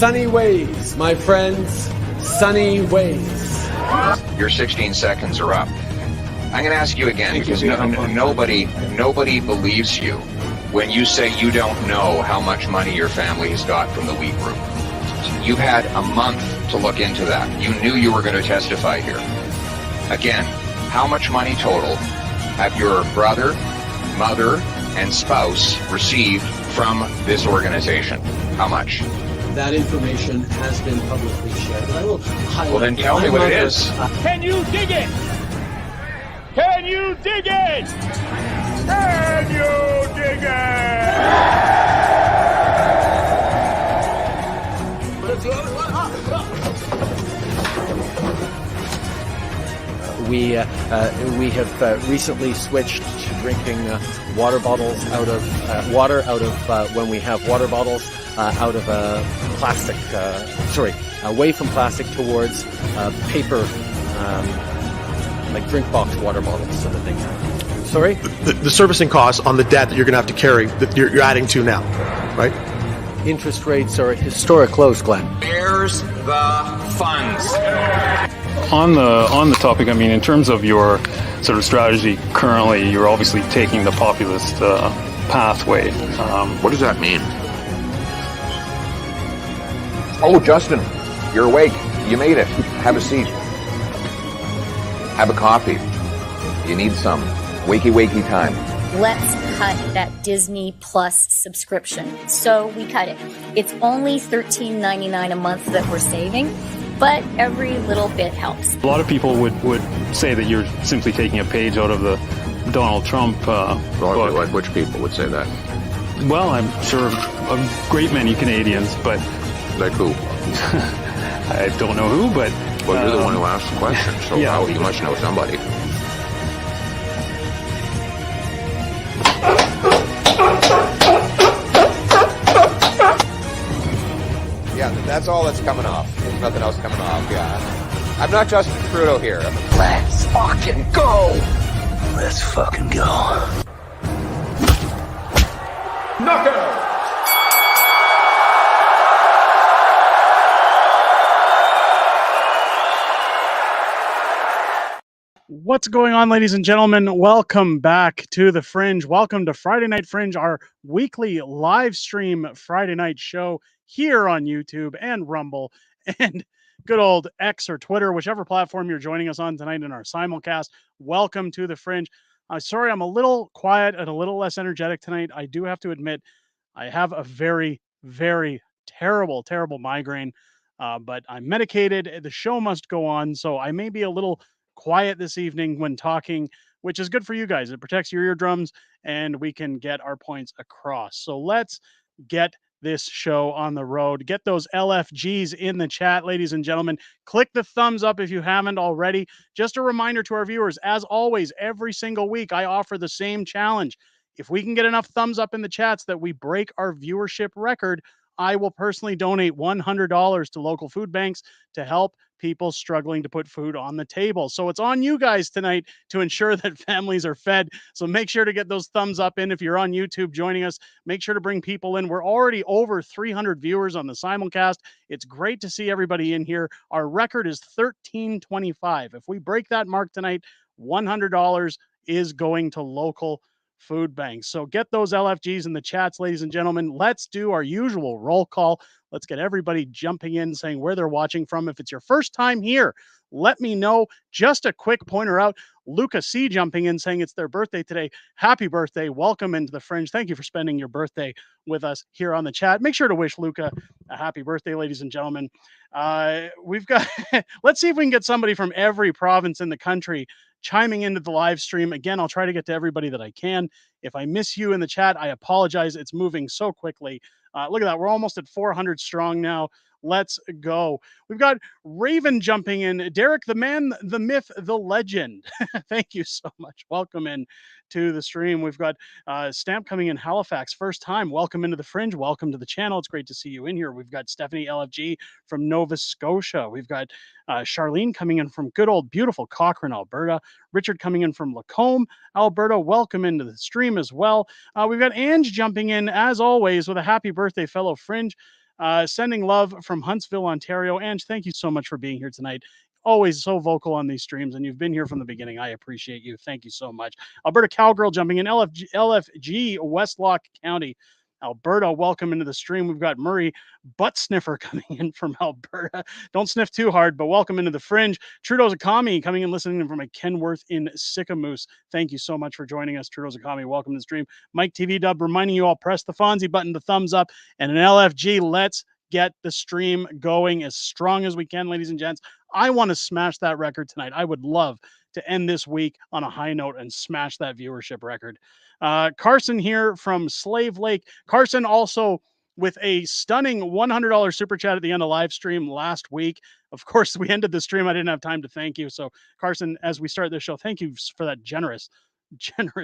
Sunny ways, my friends. Sunny ways. Your 16 seconds are up. I'm going to ask you again because nobody believes you when you say you don't know how much money your family has got from the wheat group. You've had a month to look into that. You knew you were going to testify here. Again, how much money total have your brother, mother, and spouse received from this organization? How much? That information has been publicly shared. I will highlight. Well, then tell me what it is. Can you dig it? Can you dig it? Can you dig it? We have recently switched to drinking water bottles out of when we have water bottles out of plastic. Away from plastic towards paper, like drink box water bottles, sort of thing. Sorry? The servicing costs on the debt that you're going to have to carry, that you're adding to now, right? Interest rates are at historic lows, Glenn. Where's the funds? On the topic, I mean, in terms of your sort of strategy currently, you're obviously taking the populist pathway. What does that mean? Oh, Justin, you're awake. You made it. Have a seat. Have a coffee. You need some. Wakey time. Let's cut that Disney Plus subscription. So we cut it. It's only $13.99 a month that we're saving, but every little bit helps. A lot of people would say that you're simply taking a page out of the Donald Trump book. Which people would say that? Well, I'm sure a great many Canadians, but... Like who? I don't know who, but... Well, you're the one who asked the question, so yeah. You must know somebody. Yeah, that's all that's coming off. There's nothing else coming off, yeah. I'm not Justin Trudeau here. Let's fucking go! Let's fucking go. Knockout! What's going on, ladies and gentlemen? Welcome back to the Fringe. Welcome to Friday Night Fringe, our weekly live stream Friday night show here on YouTube and Rumble and good old X or Twitter, whichever platform you're joining us on tonight in our simulcast. Welcome to the Fringe. Sorry, I'm a little quiet and a little less energetic tonight. I do have to admit, I have a very, very terrible migraine, but I'm medicated. The show must go on, so I may be a little quiet this evening when talking, which is good for you guys. It protects your eardrums and we can get our points across. So let's get this show on the road. Get those LFGs in the chat, ladies and gentlemen. Click the thumbs up if you haven't already. Just a reminder to our viewers, as always, every single week, I offer the same challenge. If we can get enough thumbs up in the chats that we break our viewership record, I will personally donate $100 to local food banks to help people struggling to put food on the table. So it's on you guys tonight to ensure that families are fed. So make sure to get those thumbs up in. If you're on YouTube joining us, make sure to bring people in. We're already over 300 viewers on the simulcast. It's great to see everybody in here. Our record is 1325. If we break that mark tonight, $100 is going to local food banks. So get those LFGs in the chats, ladies and gentlemen. Let's do our usual roll call. Let's get everybody jumping in, saying where they're watching from. If it's your first time here, let me know. Just a quick pointer out. Luca C jumping in, saying it's their birthday today. Happy birthday. Welcome into the Fringe. Thank you for spending your birthday with us here on the chat. Make sure to wish Luca a happy birthday, ladies and gentlemen. We've got, let's see if we can get somebody from every province in the country chiming into the live stream. Again, I'll try to get to everybody that I can. If I miss you in the chat, I apologize. It's moving so quickly. Look at that. We're almost at 400 strong now. Let's go. We've got Raven jumping in. Derek, the man, the myth, the legend. Thank you so much. Welcome in to the stream. We've got Stamp coming in Halifax. First time. Welcome into the Fringe. Welcome to the channel. It's great to see you in here. We've got Stephanie LFG from Nova Scotia. We've got Charlene coming in from good old beautiful Cochrane, Alberta. Richard coming in from Lacombe, Alberta. Welcome into the stream as well. We've got Ange jumping in as always with a happy birthday, fellow Fringe. Sending love from Huntsville, Ontario. Ange, thank you so much for being here tonight. Always so vocal on these streams, and you've been here from the beginning. I appreciate you. Thank you so much. Alberta Cowgirl jumping in. LFG Westlock County, Alberta. Welcome into the stream. We've got Murray Butt Sniffer coming in from Alberta. Don't sniff too hard, but welcome into the Fringe. Trudeau's Akami coming in, listening from a Kenworth in Sycamoose. Thank you so much for joining us, Trudeau's Akami. Welcome to the stream. Mike TV Dub reminding you all, press the Fonzie button, the thumbs up, and an LFG. Let's get the stream going as strong as we can, ladies and gents. I want to smash that record tonight. I would love to end this week on a high note and smash that viewership record. Carson here from Slave Lake. Carson also with a stunning $100 super chat at the end of live stream last week. Of course, we ended the stream. I didn't have time to thank you. So Carson, as we start this show, thank you for that generous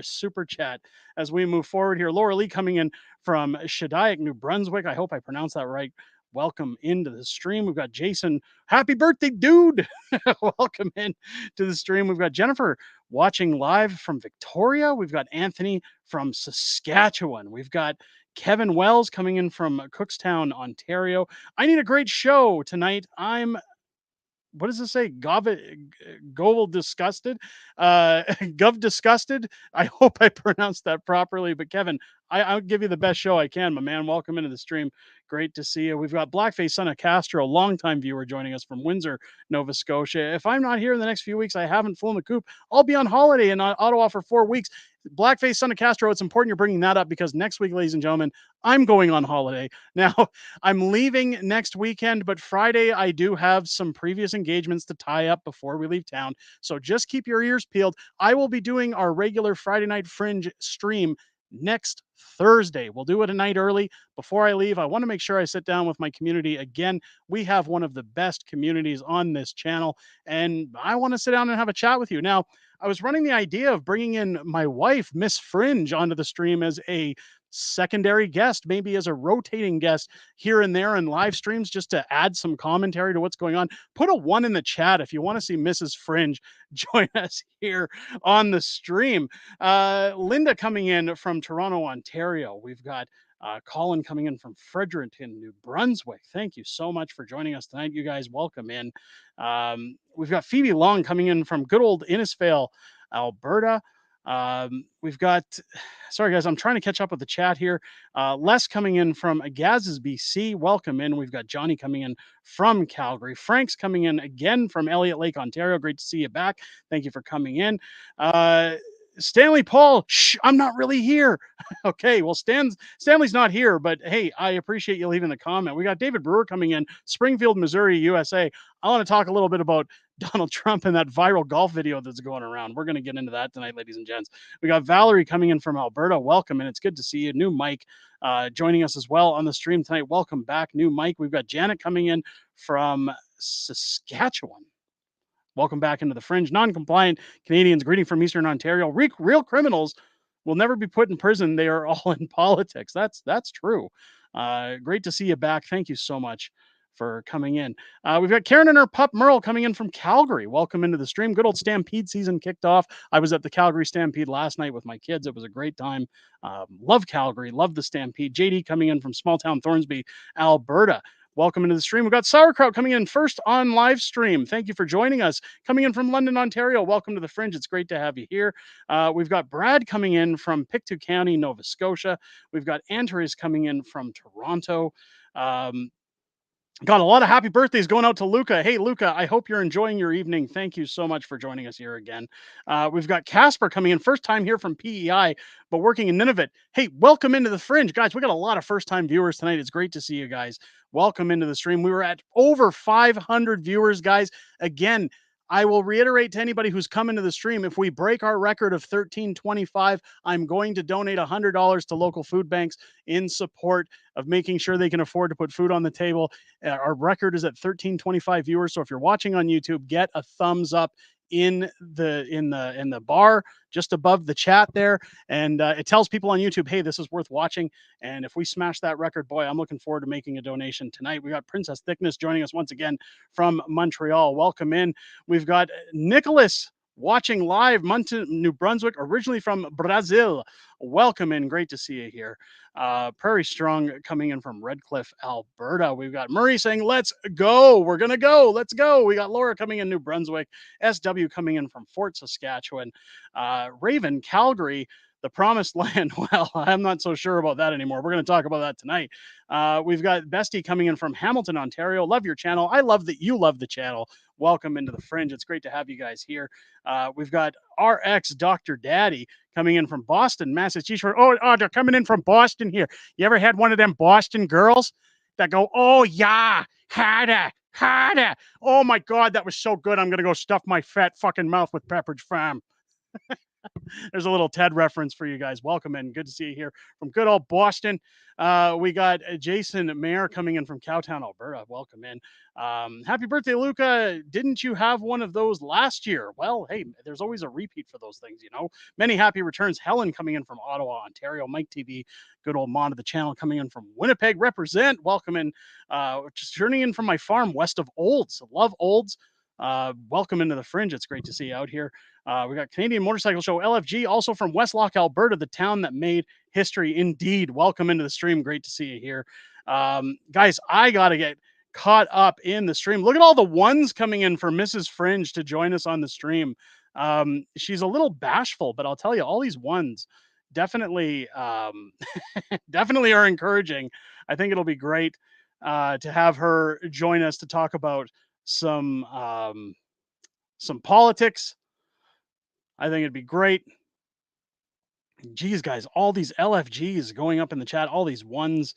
super chat as we move forward here. Laura Lee coming in from Shediac, New Brunswick. I hope I pronounced that right. Welcome into the stream. We've got Jason. Happy birthday, dude. Welcome in to the stream. We've got Jennifer watching live from Victoria. We've got Anthony from Saskatchewan. We've got Kevin Wells coming in from Cookstown, Ontario. I need a great show tonight. What does it say? Gov disgusted. Gov disgusted. I hope I pronounced that properly. But Kevin, I'll give you the best show I can, my man. Welcome into the stream. Great to see you. We've got Blackface Son of Castro, longtime viewer, joining us from Windsor, Nova Scotia. If I'm not here in the next few weeks, I haven't flown the coop. I'll be on holiday in Ottawa for 4 weeks. Blackface Son of Castro, it's important you're bringing that up because next week, ladies and gentlemen, I'm going on holiday. Now, I'm leaving next weekend, but Friday I do have some previous engagements to tie up before we leave town. So just keep your ears peeled. I will be doing our regular Friday Night Fringe stream next Thursday. We'll do it a night early before I leave. I want to make sure I sit down with my community. Again, we have one of the best communities on this channel, and I want to sit down and have a chat with you. Now, I was running the idea of bringing in my wife, Miss Fringe, onto the stream as a secondary guest, maybe as a rotating guest here and there in live streams, just to add some commentary to what's going on. Put a 1 in the chat if you want to see Mrs. Fringe join us here on the stream. Linda coming in from Toronto, Ontario. We've got Colin coming in from Fredericton, New Brunswick. Thank you so much for joining us tonight. You guys, welcome in. We've got Phoebe Long coming in from good old Innisfail, Alberta. We've got, sorry guys, I'm trying to catch up with the chat here. Les coming in from Agazes, BC. Welcome in. We've got Johnny coming in from Calgary. Frank's coming in again from Elliott Lake, Ontario. Great to see you back. Thank you for coming in. Stanley Paul, shh, I'm not really here. Okay, well, Stanley's not here, but hey, I appreciate you leaving the comment. We got David Brewer coming in, Springfield, Missouri, USA. I want to talk a little bit about Donald Trump and that viral golf video that's going around. We're going to get into that tonight, ladies and gents. We got Valerie coming in from Alberta. Welcome, and it's good to see you. New Mike joining us as well on the stream tonight. Welcome back, new Mike. We've got Janet coming in from Saskatchewan. Welcome back into the Fringe. Non-compliant Canadians greeting from Eastern Ontario. Real criminals will never be put in prison. They are all in politics. That's true. Great to see you back. Thank you so much for coming in. We've got Karen and her pup Merle coming in from Calgary. Welcome into the stream. Good old Stampede season kicked off. I was at the Calgary Stampede last night with my kids. It was a great time. Love Calgary. Love the Stampede. JD coming in from small town Thornsby, Alberta. Welcome into the stream. We've got Sauerkraut coming in first on live stream. Thank you for joining us. Coming in from London, Ontario. Welcome to the Fringe. It's great to have you here. We've got Brad coming in from Pictou County, Nova Scotia. We've got Andres coming in from Toronto. Got a lot of happy birthdays going out to Luca. Hey, Luca, I hope you're enjoying your evening. Thank you so much for joining us here again. We've got Casper coming in, first time here from PEI, but working in Nunavut. Hey, welcome into the Fringe. Guys, we got a lot of first-time viewers tonight. It's great to see you guys. Welcome into the stream. We were at over 500 viewers, guys. Again, I will reiterate to anybody who's come into the stream, if we break our record of $13.25, I'm going to donate $100 to local food banks in support of making sure they can afford to put food on the table. Our record is at 1325 viewers. So if you're watching on YouTube, get a thumbs up in the bar just above the chat there, and it tells people on YouTube, hey, this is worth watching. And if we smash that record, boy, I'm looking forward to making a donation tonight. We got Princess Thickness joining us once again from Montreal. Welcome in. We've got Nicholas watching live, Moncton, New Brunswick, originally from Brazil. Welcome in. Great to see you here. Prairie Strong coming in from Redcliffe, Alberta. We've got Murray saying, let's go. We're going to go. Let's go. We got Laura coming in New Brunswick. SW coming in from Fort Saskatchewan. Raven, Calgary, the promised land. Well, I'm not so sure about that anymore. We're going to talk about that tonight. We've got Bestie coming in from Hamilton, Ontario. Love your channel. I love that you love the channel. Welcome into the Fringe. It's great to have you guys here. We've got RX Dr. Daddy coming in from Boston, Massachusetts. Oh, they're coming in from Boston here. You ever had one of them Boston girls that go, oh, yeah, harder, harder. Oh, my God, that was so good. I'm going to go stuff my fat fucking mouth with Pepperidge Farm. There's a little Ted reference for you guys. Welcome in. Good to see you here from good old Boston. We got Jason Mayer coming in from Cowtown, Alberta. Welcome in. Happy birthday, Luca. Didn't you have one of those last year? Well, hey, there's always a repeat for those things, you know. Many happy returns. Helen coming in from Ottawa, Ontario. Mike TV, good old mod of the channel coming in from Winnipeg. Represent. Welcome in. Just journeying in from my farm west of Olds. Love Olds. Welcome into the Fringe. It's great to see you out here. We got Canadian Motorcycle Show LFG, also from Westlock, Alberta, the town that made history. Indeed. Welcome into the stream. Great to see you here. Guys, I got to get caught up in the stream. Look at all the ones coming in for Mrs. Fringe to join us on the stream. She's a little bashful, but I'll tell you, all these ones definitely, definitely are encouraging. I think it'll be great to have her join us to talk about some politics. I think it'd be great. Geez, guys, all these LFGs going up in the chat, all these ones,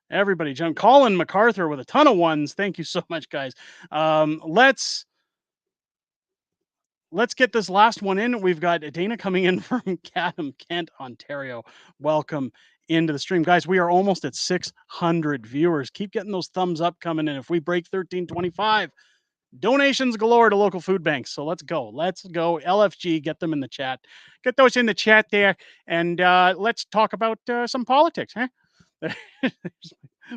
everybody jump. Colin MacArthur with a ton of ones. Thank you so much, guys. Let's get this last one in. We've got Dana coming in from Chatham, Kent, Ontario. Welcome into the stream. Guys, we are almost at 600 viewers. Keep getting those thumbs up coming in. If we break 1325, donations galore to local food banks. So let's go. Let's go. LFG, get them in the chat. Get those in the chat there. And let's talk about some politics, huh?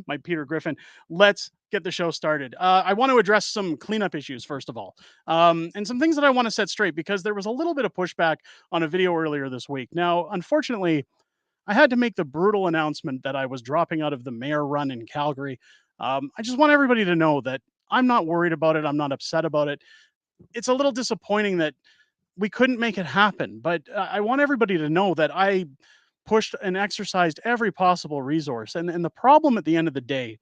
My Peter Griffin. Let's get the show started. I want to address some cleanup issues, first of all, and some things that I want to set straight, because there was a little bit of pushback on a video earlier this week. Now, unfortunately, I had to make the brutal announcement that I was dropping out of the mayor run in Calgary. I just want everybody to know that I'm not worried about it. I'm not upset about it. It's a little disappointing that we couldn't make it happen, but I want everybody to know that I pushed and exercised every possible resource. And the problem at the end of the day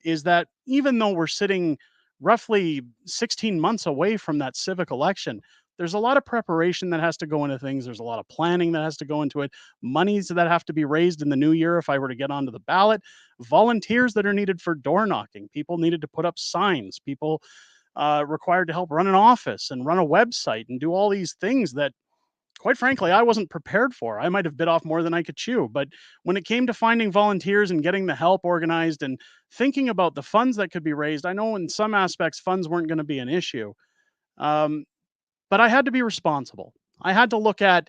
is that even though we're sitting roughly 16 months away from that civic election, there's a lot of preparation that has to go into things. There's a lot of planning that has to go into it. Monies that have to be raised in the new year if I were to get onto the ballot. Volunteers that are needed for door knocking. People needed to put up signs. People required to help run an office and run a website and do all these things that, quite frankly, I wasn't prepared for. I might have bit off more than I could chew. But when it came to finding volunteers and getting the help organized and thinking about the funds that could be raised, I know in some aspects funds weren't going to be an issue. But I had to be responsible. I had to look at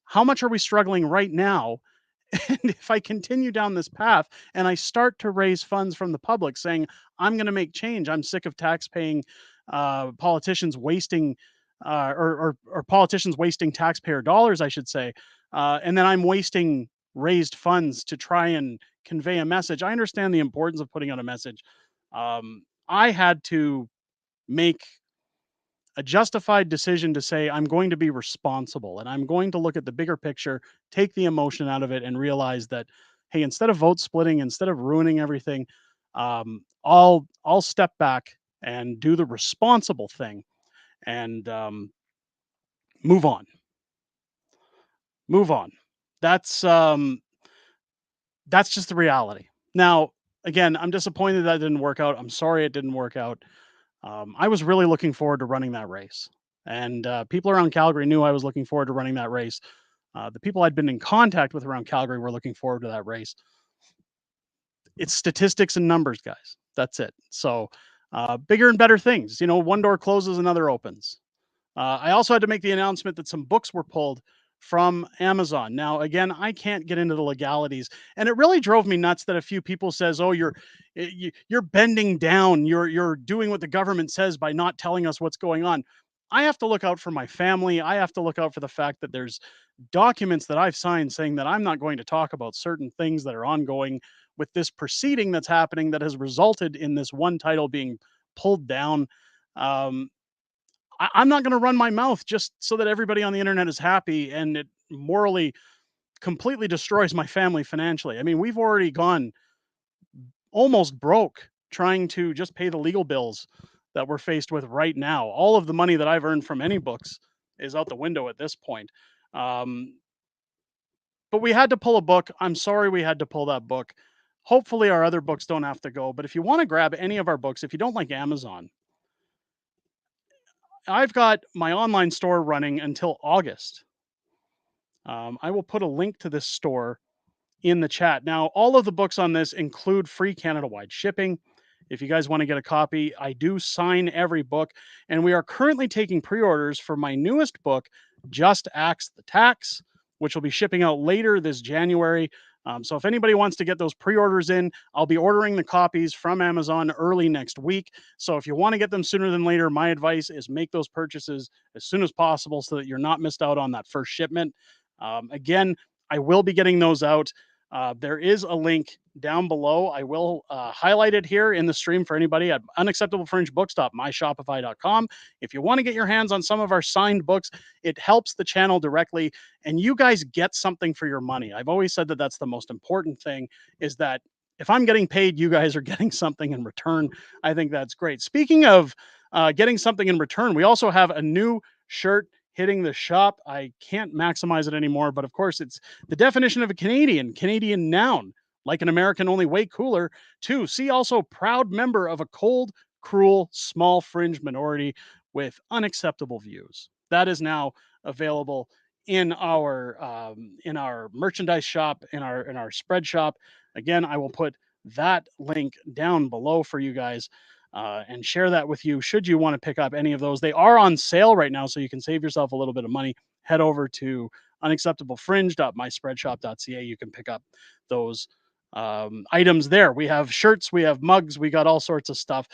how much are we struggling right now. And if I continue down this path and I start to raise funds from the public saying, I'm going to make change, I'm sick of tax-paying politicians wasting or politicians wasting taxpayer dollars, I should say. And then I'm wasting raised funds to try and convey a message. I understand the importance of putting out a message. I had to make a justified decision to say, I'm going to be responsible and I'm going to look at the bigger picture, take the emotion out of it, and realize that, hey, instead of vote splitting, instead of ruining everything, I'll step back and do the responsible thing and move on. Move on. That's just the reality. Now, again, I'm disappointed that didn't work out. I'm sorry it didn't work out. I was really looking forward to running that race. And people around Calgary knew I was looking forward to running that race. The people I'd been in contact with around Calgary were looking forward to that race. It's statistics and numbers, guys. That's it. So bigger and better things. You know, one door closes, another opens. I also had to make the announcement that some books were pulled from Amazon. Now, again, I can't get into the legalities, and it really drove me nuts that a few people says, "Oh, you're bending down. You're doing what the government says by not telling us what's going on." I have to look out for my family. I have to look out for the fact that there's documents that I've signed saying that I'm not going to talk about certain things that are ongoing with this proceeding that's happening that has resulted in this one title being pulled down. Um, I'm not going to run my mouth just so that everybody on the internet is happy and it morally completely destroys my family financially. I mean, we've already gone almost broke trying to just pay the legal bills that we're faced with right now. All of the money that I've earned from any books is out the window at this point. Um, but we had to pull a book. I'm sorry we had to pull that book. Hopefully, our other books don't have to go. But if you want to grab any of our books, if you don't like Amazon, I've got my online store running until August. I will put a link to this store in the chat. Now, all of the books on this include free Canada-wide shipping. If you guys want to get a copy, I do sign every book, and we are currently taking pre-orders for my newest book, Just Axe the Tax, which will be shipping out later this January. So if anybody wants to get those pre-orders in, I'll be ordering the copies from Amazon early next week. So if you want to get them sooner than later, my advice is make those purchases as soon as possible so that you're not missed out on that first shipment. Again, I will be getting those out. There is a link down below. I will highlight it here in the stream for anybody at unacceptablefringebooks.myshopify.com. If you want to get your hands on some of our signed books, it helps the channel directly, and you guys get something for your money. I've always said that that's the most important thing, is that if I'm getting paid, you guys are getting something in return. I think that's great. Speaking of getting something in return, we also have a new shirt hitting the shop. I can't maximize it anymore, but of course it's the definition of a Canadian noun, like an American, only way cooler. 2, see also proud member of a cold, cruel, small fringe minority with unacceptable views. That is now available in our merchandise shop, in our spread shop. Again, I will put that link down below for you guys. And share that with you should you want to pick up any of those. They are on sale right now, so you can save yourself a little bit of money. Head over to unacceptablefringe.myspreadshop.ca. You can pick up those items there. We have shirts, we have mugs, we got all sorts of stuff.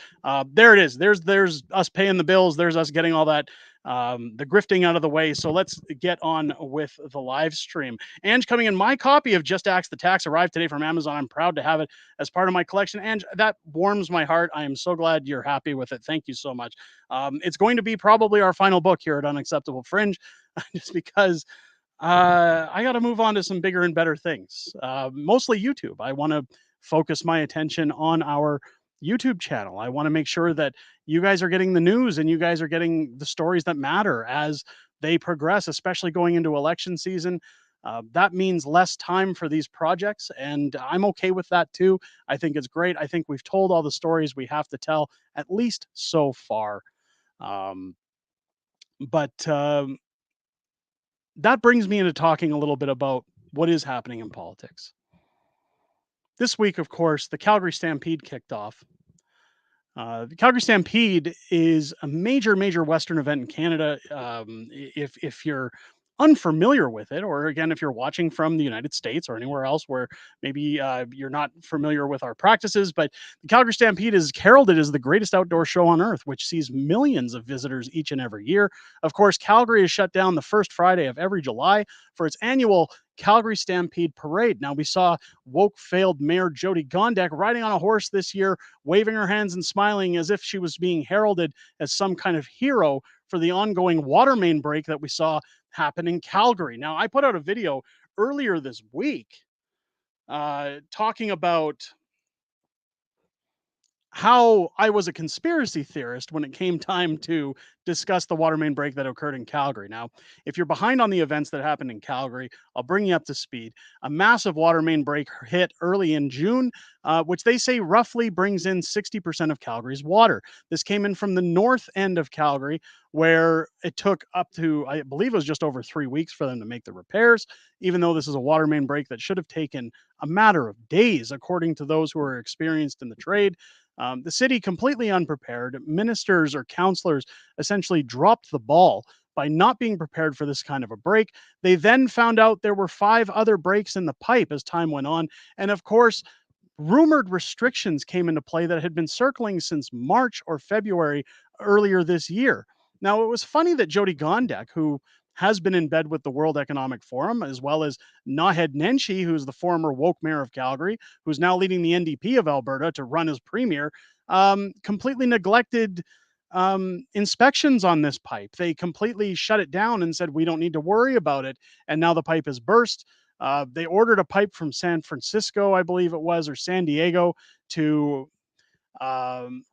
There it is. There's us paying the bills. There's us getting all that the grifting out of the way. So let's get on with the live stream. Ange coming in. My copy of Just Axe the Tax arrived today from Amazon. I'm proud to have it as part of my collection. Ange, that warms my heart. I am so glad you're happy with it. Thank you so much. It's going to be probably our final book here at Unacceptable Fringe, just because I got to move on to some bigger and better things. Mostly YouTube. I want to focus my attention on our YouTube channel. I want to make sure that you guys are getting the news and you guys are getting the stories that matter as they progress, especially going into election season. That means less time for these projects, and I'm okay with that too. I think it's great. I think we've told all the stories we have to tell, at least so far. But that brings me into talking a little bit about what is happening in politics. This week, of course, the Calgary Stampede kicked off. The Calgary Stampede is a major Western event in Canada. If you're unfamiliar with it, or again, if you're watching from the United States or anywhere else where maybe you're not familiar with our practices, but the Calgary Stampede is heralded as the greatest outdoor show on earth, which sees millions of visitors each and every year. Of course, Calgary is shut down the first Friday of every July for its annual Calgary Stampede Parade. Now, we saw woke failed Mayor Jody Gondek riding on a horse this year, waving her hands and smiling as if she was being heralded as some kind of hero for the ongoing water main break that we saw happen in Calgary. Now, I put out a video earlier this week talking about how I was a conspiracy theorist when it came time to discuss the water main break that occurred in Calgary. Now, if you're behind on the events that happened in Calgary, I'll bring you up to speed. A massive water main break hit early in June, which they say roughly brings in 60% of Calgary's water. This came in from the north end of Calgary, where it took up to, I believe it was just over 3 weeks for them to make the repairs, even though this is a water main break that should have taken a matter of days, according to those who are experienced in the trade. The city completely unprepared. Ministers or councillors essentially dropped the ball by not being prepared for this kind of a break. They then found out there were 5 other breaks in the pipe as time went on. And of course, rumored restrictions came into play that had been circling since March or February earlier this year. Now, it was funny that Jody Gondek, who has been in bed with the World Economic Forum, as well as Naheed Nenshi, who's the former woke mayor of Calgary, who's now leading the NDP of Alberta to run as premier, completely neglected inspections on this pipe. They completely shut it down and said, we don't need to worry about it. And now the pipe has burst. They ordered a pipe from San Francisco, I believe it was, or San Diego, to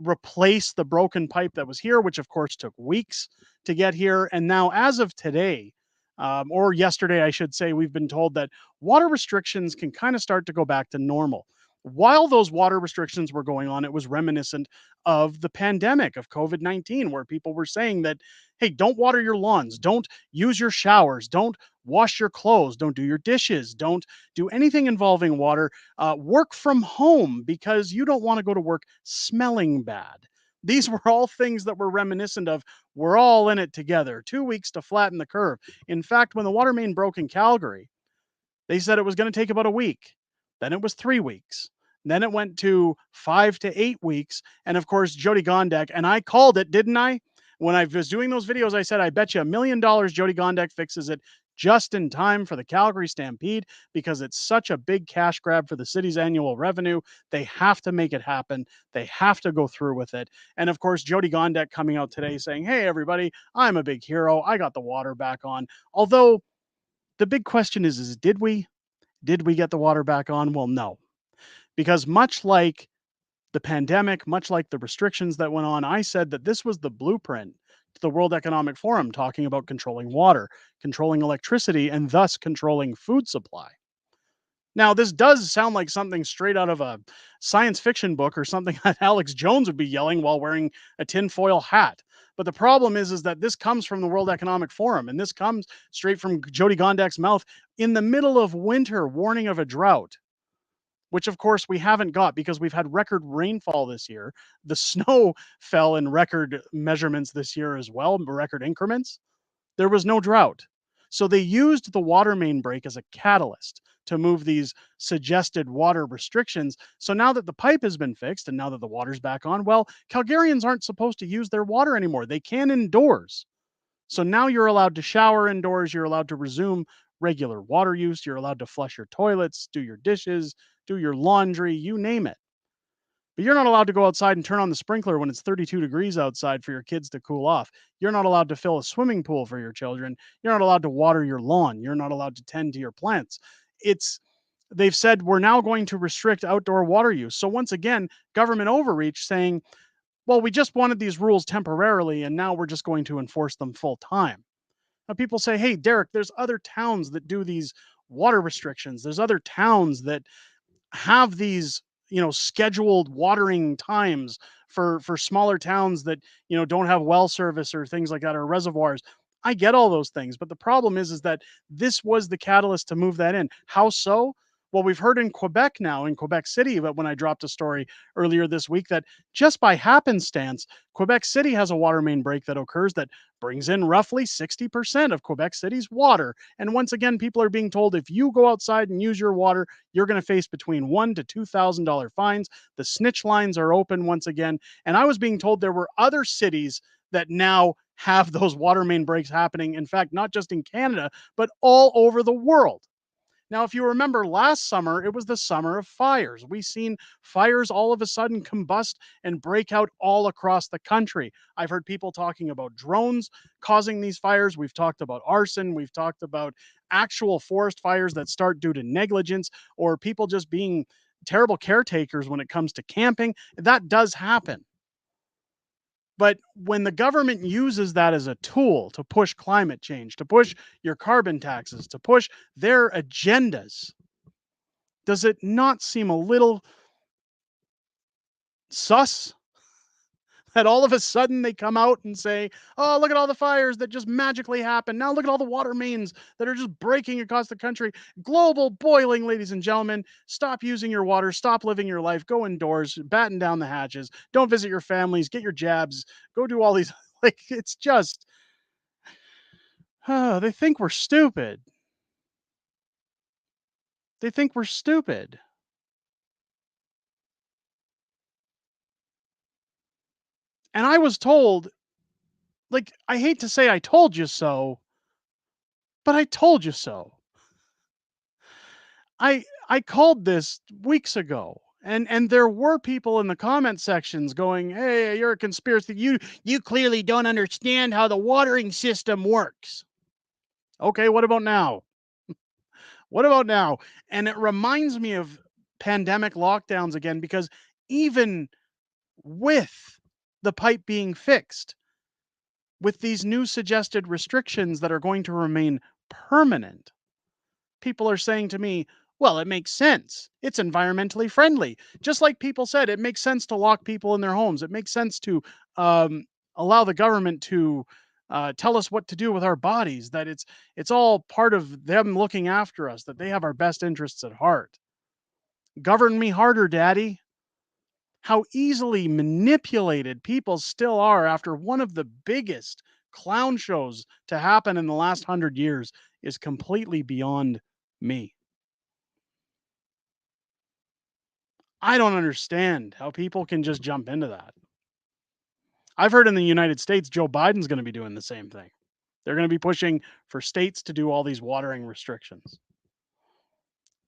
replace the broken pipe that was here, which of course took weeks to get here. And now, as of today, or yesterday, I should say, we've been told that water restrictions can kind of start to go back to normal. While those water restrictions were going on, it was reminiscent of the pandemic of COVID-19, where people were saying that, hey, don't water your lawns, don't use your showers, don't wash your clothes, don't do your dishes, don't do anything involving water. Work from home because you don't want to go to work smelling bad. These were all things that were reminiscent of we're all in it together. 2 weeks to flatten the curve. In fact, when the water main broke in Calgary, they said it was going to take about a week. Then it was 3 weeks. Then it went to 5 to 8 weeks. And of course, Jody Gondek, and I called it, didn't I? When I was doing those videos, I said, I bet you $1 million Jody Gondek fixes it just in time for the Calgary Stampede because it's such a big cash grab for the city's annual revenue. They have to make it happen. They have to go through with it. And of course, Jody Gondek coming out today saying, hey, everybody, I'm a big hero. I got the water back on. Although the big question is did we? Did we get the water back on? Well, no. Because much like the pandemic, much like the restrictions that went on, I said that this was the blueprint to the World Economic Forum talking about controlling water, controlling electricity, and thus controlling food supply. Now, this does sound like something straight out of a science fiction book or something that Alex Jones would be yelling while wearing a tinfoil hat. But the problem is that this comes from the World Economic Forum, and this comes straight from Jody Gondek's mouth in the middle of winter, warning of a drought, which of course we haven't got because we've had record rainfall this year. The snow fell in record measurements this year as well, record increments. There was no drought. So they used the water main break as a catalyst to move these suggested water restrictions. So now that the pipe has been fixed and now that the water's back on, well, Calgarians aren't supposed to use their water anymore. They can indoors. So now you're allowed to shower indoors. You're allowed to resume regular water use. You're allowed to flush your toilets, do your dishes, do your laundry, you name it. But you're not allowed to go outside and turn on the sprinkler when it's 32 degrees outside for your kids to cool off. You're not allowed to fill a swimming pool for your children. You're not allowed to water your lawn. You're not allowed to tend to your plants. They've said we're now going to restrict outdoor water use. So once again, government overreach saying, well, we just wanted these rules temporarily and now we're just going to enforce them full time. Now people say, hey, Derek, there's other towns that do these water restrictions. There's other towns that have these scheduled watering times for smaller towns that don't have well service or things like that or reservoirs. I get all those things, but the problem is that this was the catalyst to move that in. How so? Well, we've heard in Quebec now, in Quebec City, but when I dropped a story earlier this week that just by happenstance, Quebec City has a water main break that occurs that brings in roughly 60% of Quebec City's water. And once again, people are being told if you go outside and use your water, you're going to face between $1,000 to $2,000 fines. The snitch lines are open once again. And I was being told there were other cities that now have those water main breaks happening. In fact, not just in Canada, but all over the world. Now, if you remember last summer, it was the summer of fires. We've seen fires all of a sudden combust and break out all across the country. I've heard people talking about drones causing these fires. We've talked about arson. We've talked about actual forest fires that start due to negligence or people just being terrible caretakers when it comes to camping. That does happen. But when the government uses that as a tool to push climate change, to push your carbon taxes, to push their agendas, does it not seem a little sus that all of a sudden they come out and say, oh, look at all the fires that just magically happen. Now look at all the water mains that are just breaking across the country. Global boiling, ladies and gentlemen. Stop using your water. Stop living your life. Go indoors. Batten down the hatches. Don't visit your families. Get your jabs. Go do all these. Like, it's just, they think we're stupid. They think we're stupid. And I was told, like, I hate to say I told you so, but I told you so. I called this weeks ago, and there were people in the comment sections going, "Hey, you're a conspiracy. You clearly don't understand how the watering system works." Okay, what about now? What about now? And it reminds me of pandemic lockdowns again, because even with the pipe being fixed, with these new suggested restrictions that are going to remain permanent, people are saying to me, well, it makes sense. It's environmentally friendly. Just like people said, it makes sense to lock people in their homes. It makes sense to um, allow the government to tell us what to do with our bodies, that it's all part of them looking after us, that they have our best interests at heart. Govern me harder, Daddy. How easily manipulated people still are after one of the biggest clown shows to happen in the last 100 years is completely beyond me. I don't understand how people can just jump into that. I've heard in the United States, Joe Biden's going to be doing the same thing. They're going to be pushing for states to do all these watering restrictions.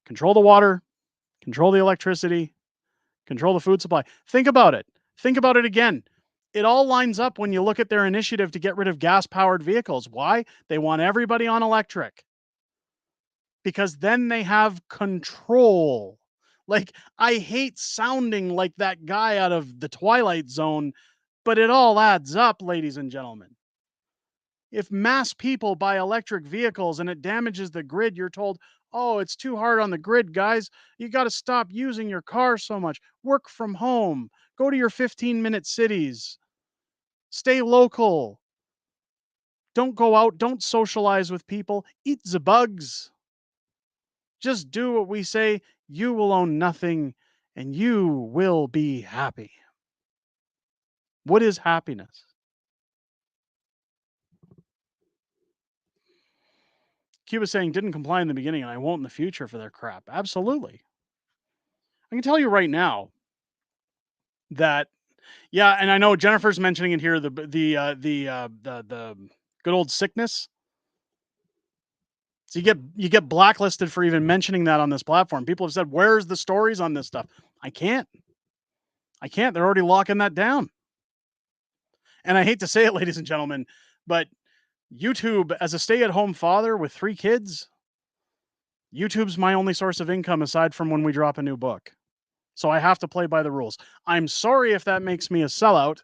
Control the water, control the electricity, control the food supply. Think about it. Think about it again. It all lines up when you look at their initiative to get rid of gas-powered vehicles. Why? They want everybody on electric. Because then they have control. Like, I hate sounding like that guy out of the Twilight Zone, but it all adds up, ladies and gentlemen. If mass people buy electric vehicles and it damages the grid, you're told, oh, it's too hard on the grid, guys. You got to stop using your car so much. Work from home. Go to your 15-minute cities. Stay local. Don't go out. Don't socialize with people. Eat the bugs. Just do what we say. You will own nothing and you will be happy. What is happiness? Cuba saying didn't comply in the beginning and I won't in the future for their crap. Absolutely. I can tell you right now that, yeah, and I know Jennifer's mentioning it here, the good old sickness. So you get blacklisted for even mentioning that on this platform. People have said, "Where's the stories on this stuff?" I can't. They're already locking that down. And I hate to say it, ladies and gentlemen, but YouTube, as a stay-at-home father with 3 kids, YouTube's my only source of income aside from when we drop a new book. So I have to play by the rules. I'm sorry if that makes me a sellout,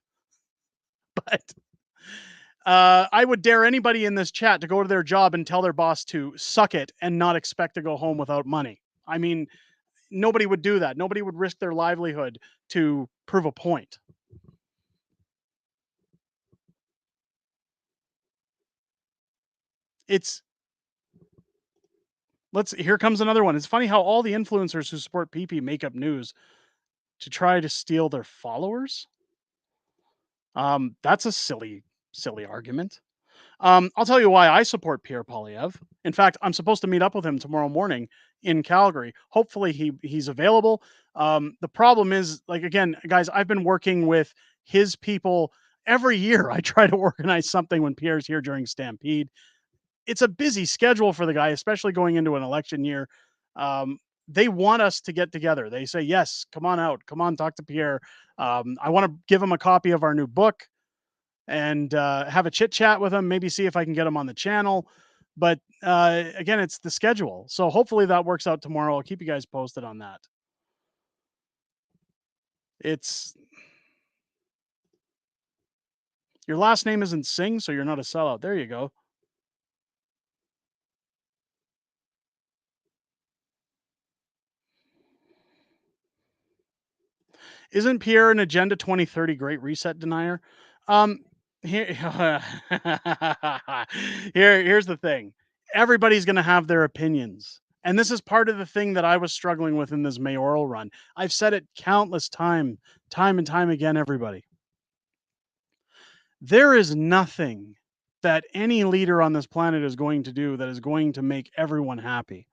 but I would dare anybody in this chat to go to their job and tell their boss to suck it and not expect to go home without money. I mean, nobody would do that. Nobody would risk their livelihood to prove a point. Here comes another one. It's funny how all the influencers who support PP make up news to try to steal their followers. That's a silly argument. I'll tell you why I support Pierre Poilievre. In fact, I'm supposed to meet up with him tomorrow morning in Calgary. Hopefully he's available. The problem is, like, again, guys, I've been working with his people every year. I try to organize something when Pierre's here during Stampede. It's a busy schedule for the guy, especially going into an election year. They want us to get together. They say, yes, come on out. Come on, talk to Pierre. I want to give him a copy of our new book and have a chit chat with him, maybe see if I can get him on the channel. But again, it's the schedule. So hopefully that works out tomorrow. I'll keep you guys posted on that. Your last name isn't Singh, so you're not a sellout. There you go. Isn't Pierre an Agenda 2030 Great Reset denier? Here's the thing. Everybody's going to have their opinions. And this is part of the thing that I was struggling with in this mayoral run. I've said it countless time and time again, everybody. There is nothing that any leader on this planet is going to do that is going to make everyone happy.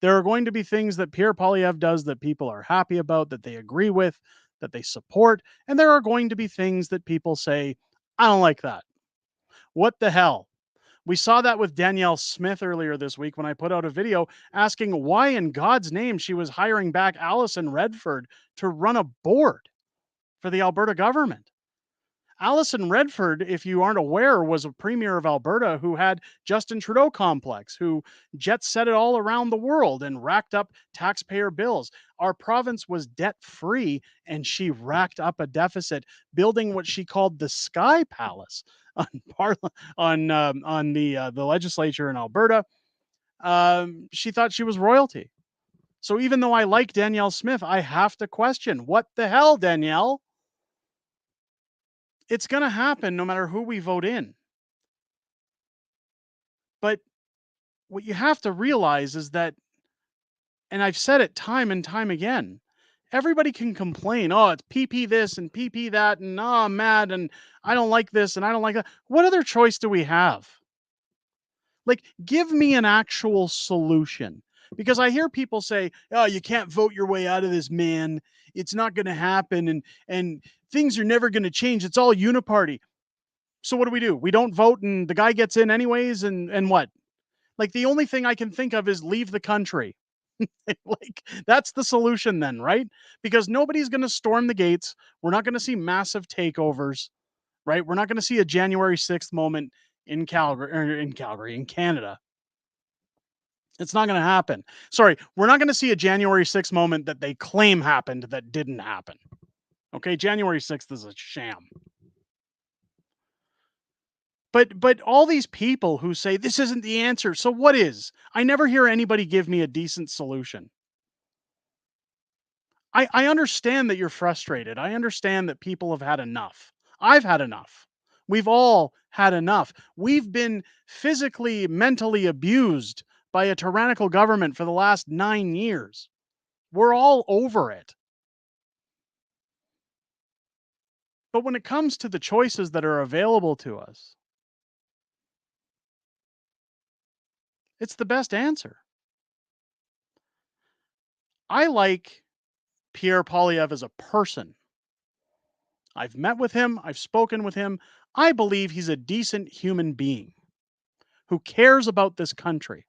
There are going to be things that Pierre Poilievre does that people are happy about, that they agree with, that they support. And there are going to be things that people say, I don't like that. What the hell? We saw that with Danielle Smith earlier this week when I put out a video asking why in God's name she was hiring back Alison Redford to run a board for the Alberta government. Alison Redford, if you aren't aware, was a premier of Alberta who had Justin Trudeau complex, who jet set it all around the world and racked up taxpayer bills. Our province was debt free, and she racked up a deficit, building what she called the Sky Palace on the legislature in Alberta. She thought she was royalty. So even though I like Danielle Smith, I have to question, what the hell, Danielle? It's going to happen no matter who we vote in. But what you have to realize is that, and I've said it time and time again, everybody can complain, oh, it's PP this and PP that, and oh, I'm mad and I don't like this and I don't like that. What other choice do we have? Like, give me an actual solution. Because I hear people say, oh, you can't vote your way out of this, man. It's not going to happen. And things are never going to change. It's all uniparty. So what do? We don't vote and the guy gets in anyways. And what? Like, the only thing I can think of is leave the country. Like, that's the solution then, right? Because nobody's going to storm the gates. We're not going to see massive takeovers, right? We're not going to see a January 6th moment in Calgary, in Canada. It's not going to happen. Sorry, we're not going to see a January 6th moment that they claim happened that didn't happen. Okay, January 6th is a sham. But all these people who say this isn't the answer, so what is? I never hear anybody give me a decent solution. I understand that you're frustrated. I understand that people have had enough. I've had enough. We've all had enough. We've been physically, mentally abused by a tyrannical government for the last 9 years. We're all over it. But when it comes to the choices that are available to us, it's the best answer. I like Pierre Poilievre as a person. I've met with him. I've spoken with him. I believe he's a decent human being who cares about this country.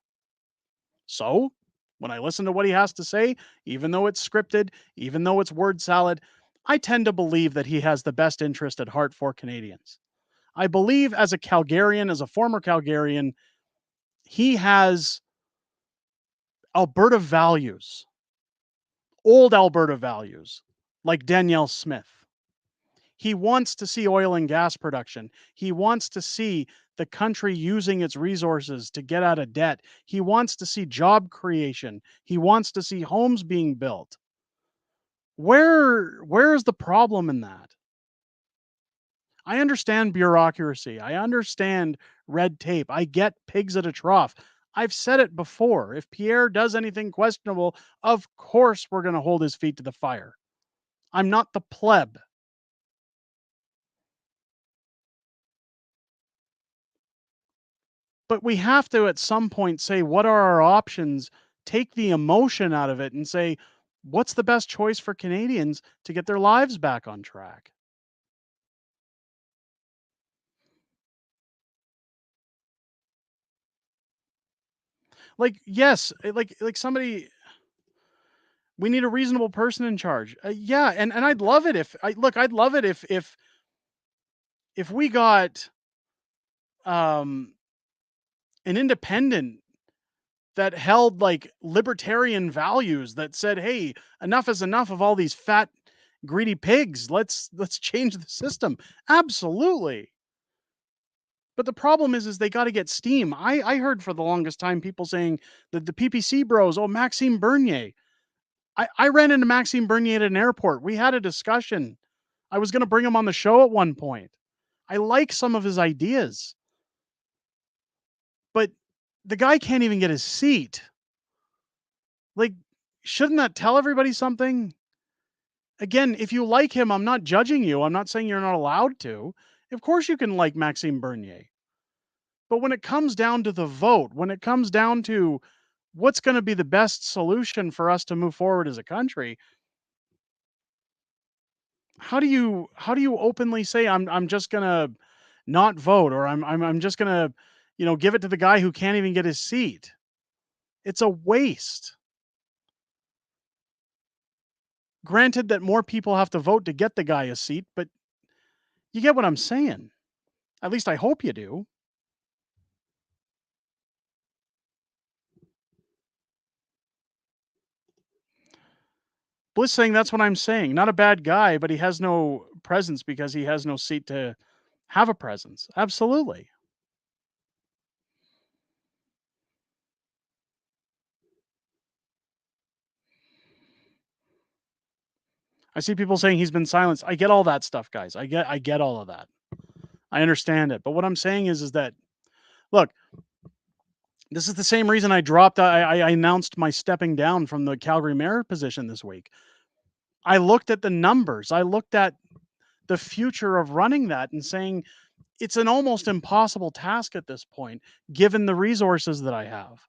So, when I listen to what he has to say, even though it's scripted, even though it's word salad, I tend to believe that he has the best interest at heart for Canadians. I believe as a Calgarian, as a former Calgarian, he has Alberta values, old Alberta values, like Danielle Smith. He wants to see oil and gas production. He wants to see the country using its resources to get out of debt. He wants to see job creation. He wants to see homes being built. Where is the problem in that? I understand bureaucracy. I understand red tape. I get pigs at a trough. I've said it before. If Pierre does anything questionable, of course we're going to hold his feet to the fire. I'm not the pleb. But we have to at some point say, what are our options? Take the emotion out of it and say, what's the best choice for Canadians to get their lives back on track? Like, yes, like somebody, we need a reasonable person in charge. Yeah, and I'd love it I'd love it if we got an independent that held like libertarian values that said, hey, enough is enough of all these fat, greedy pigs. Let's change the system. Absolutely. But the problem is they got to get steam. I heard for the longest time people saying that the PPC bros, oh, Maxime Bernier. I ran into Maxime Bernier at an airport. We had a discussion. I was going to bring him on the show at one point. I like some of his ideas. But the guy can't even get his seat. Like, shouldn't that tell everybody something? Again, if you like him, I'm not judging you. I'm not saying you're not allowed to. Of course you can like Maxime Bernier. But when it comes down to the vote, when it comes down to what's going to be the best solution for us to move forward as a country, how do you openly say I'm just going to not vote, or I'm just gonna, give it to the guy who can't even get his seat. It's a waste. Granted that more people have to vote to get the guy a seat, but you get what I'm saying. At least I hope you do. Bliss saying that's what I'm saying. Not a bad guy, but he has no presence because he has no seat to have a presence. Absolutely. I see people saying he's been silenced. I get all that stuff, guys. I get all of that. I understand it. But what I'm saying is that, look, this is the same reason I dropped. I announced my stepping down from the Calgary mayor position this week. I looked at the numbers. I looked at the future of running that and saying it's an almost impossible task at this point, given the resources that I have.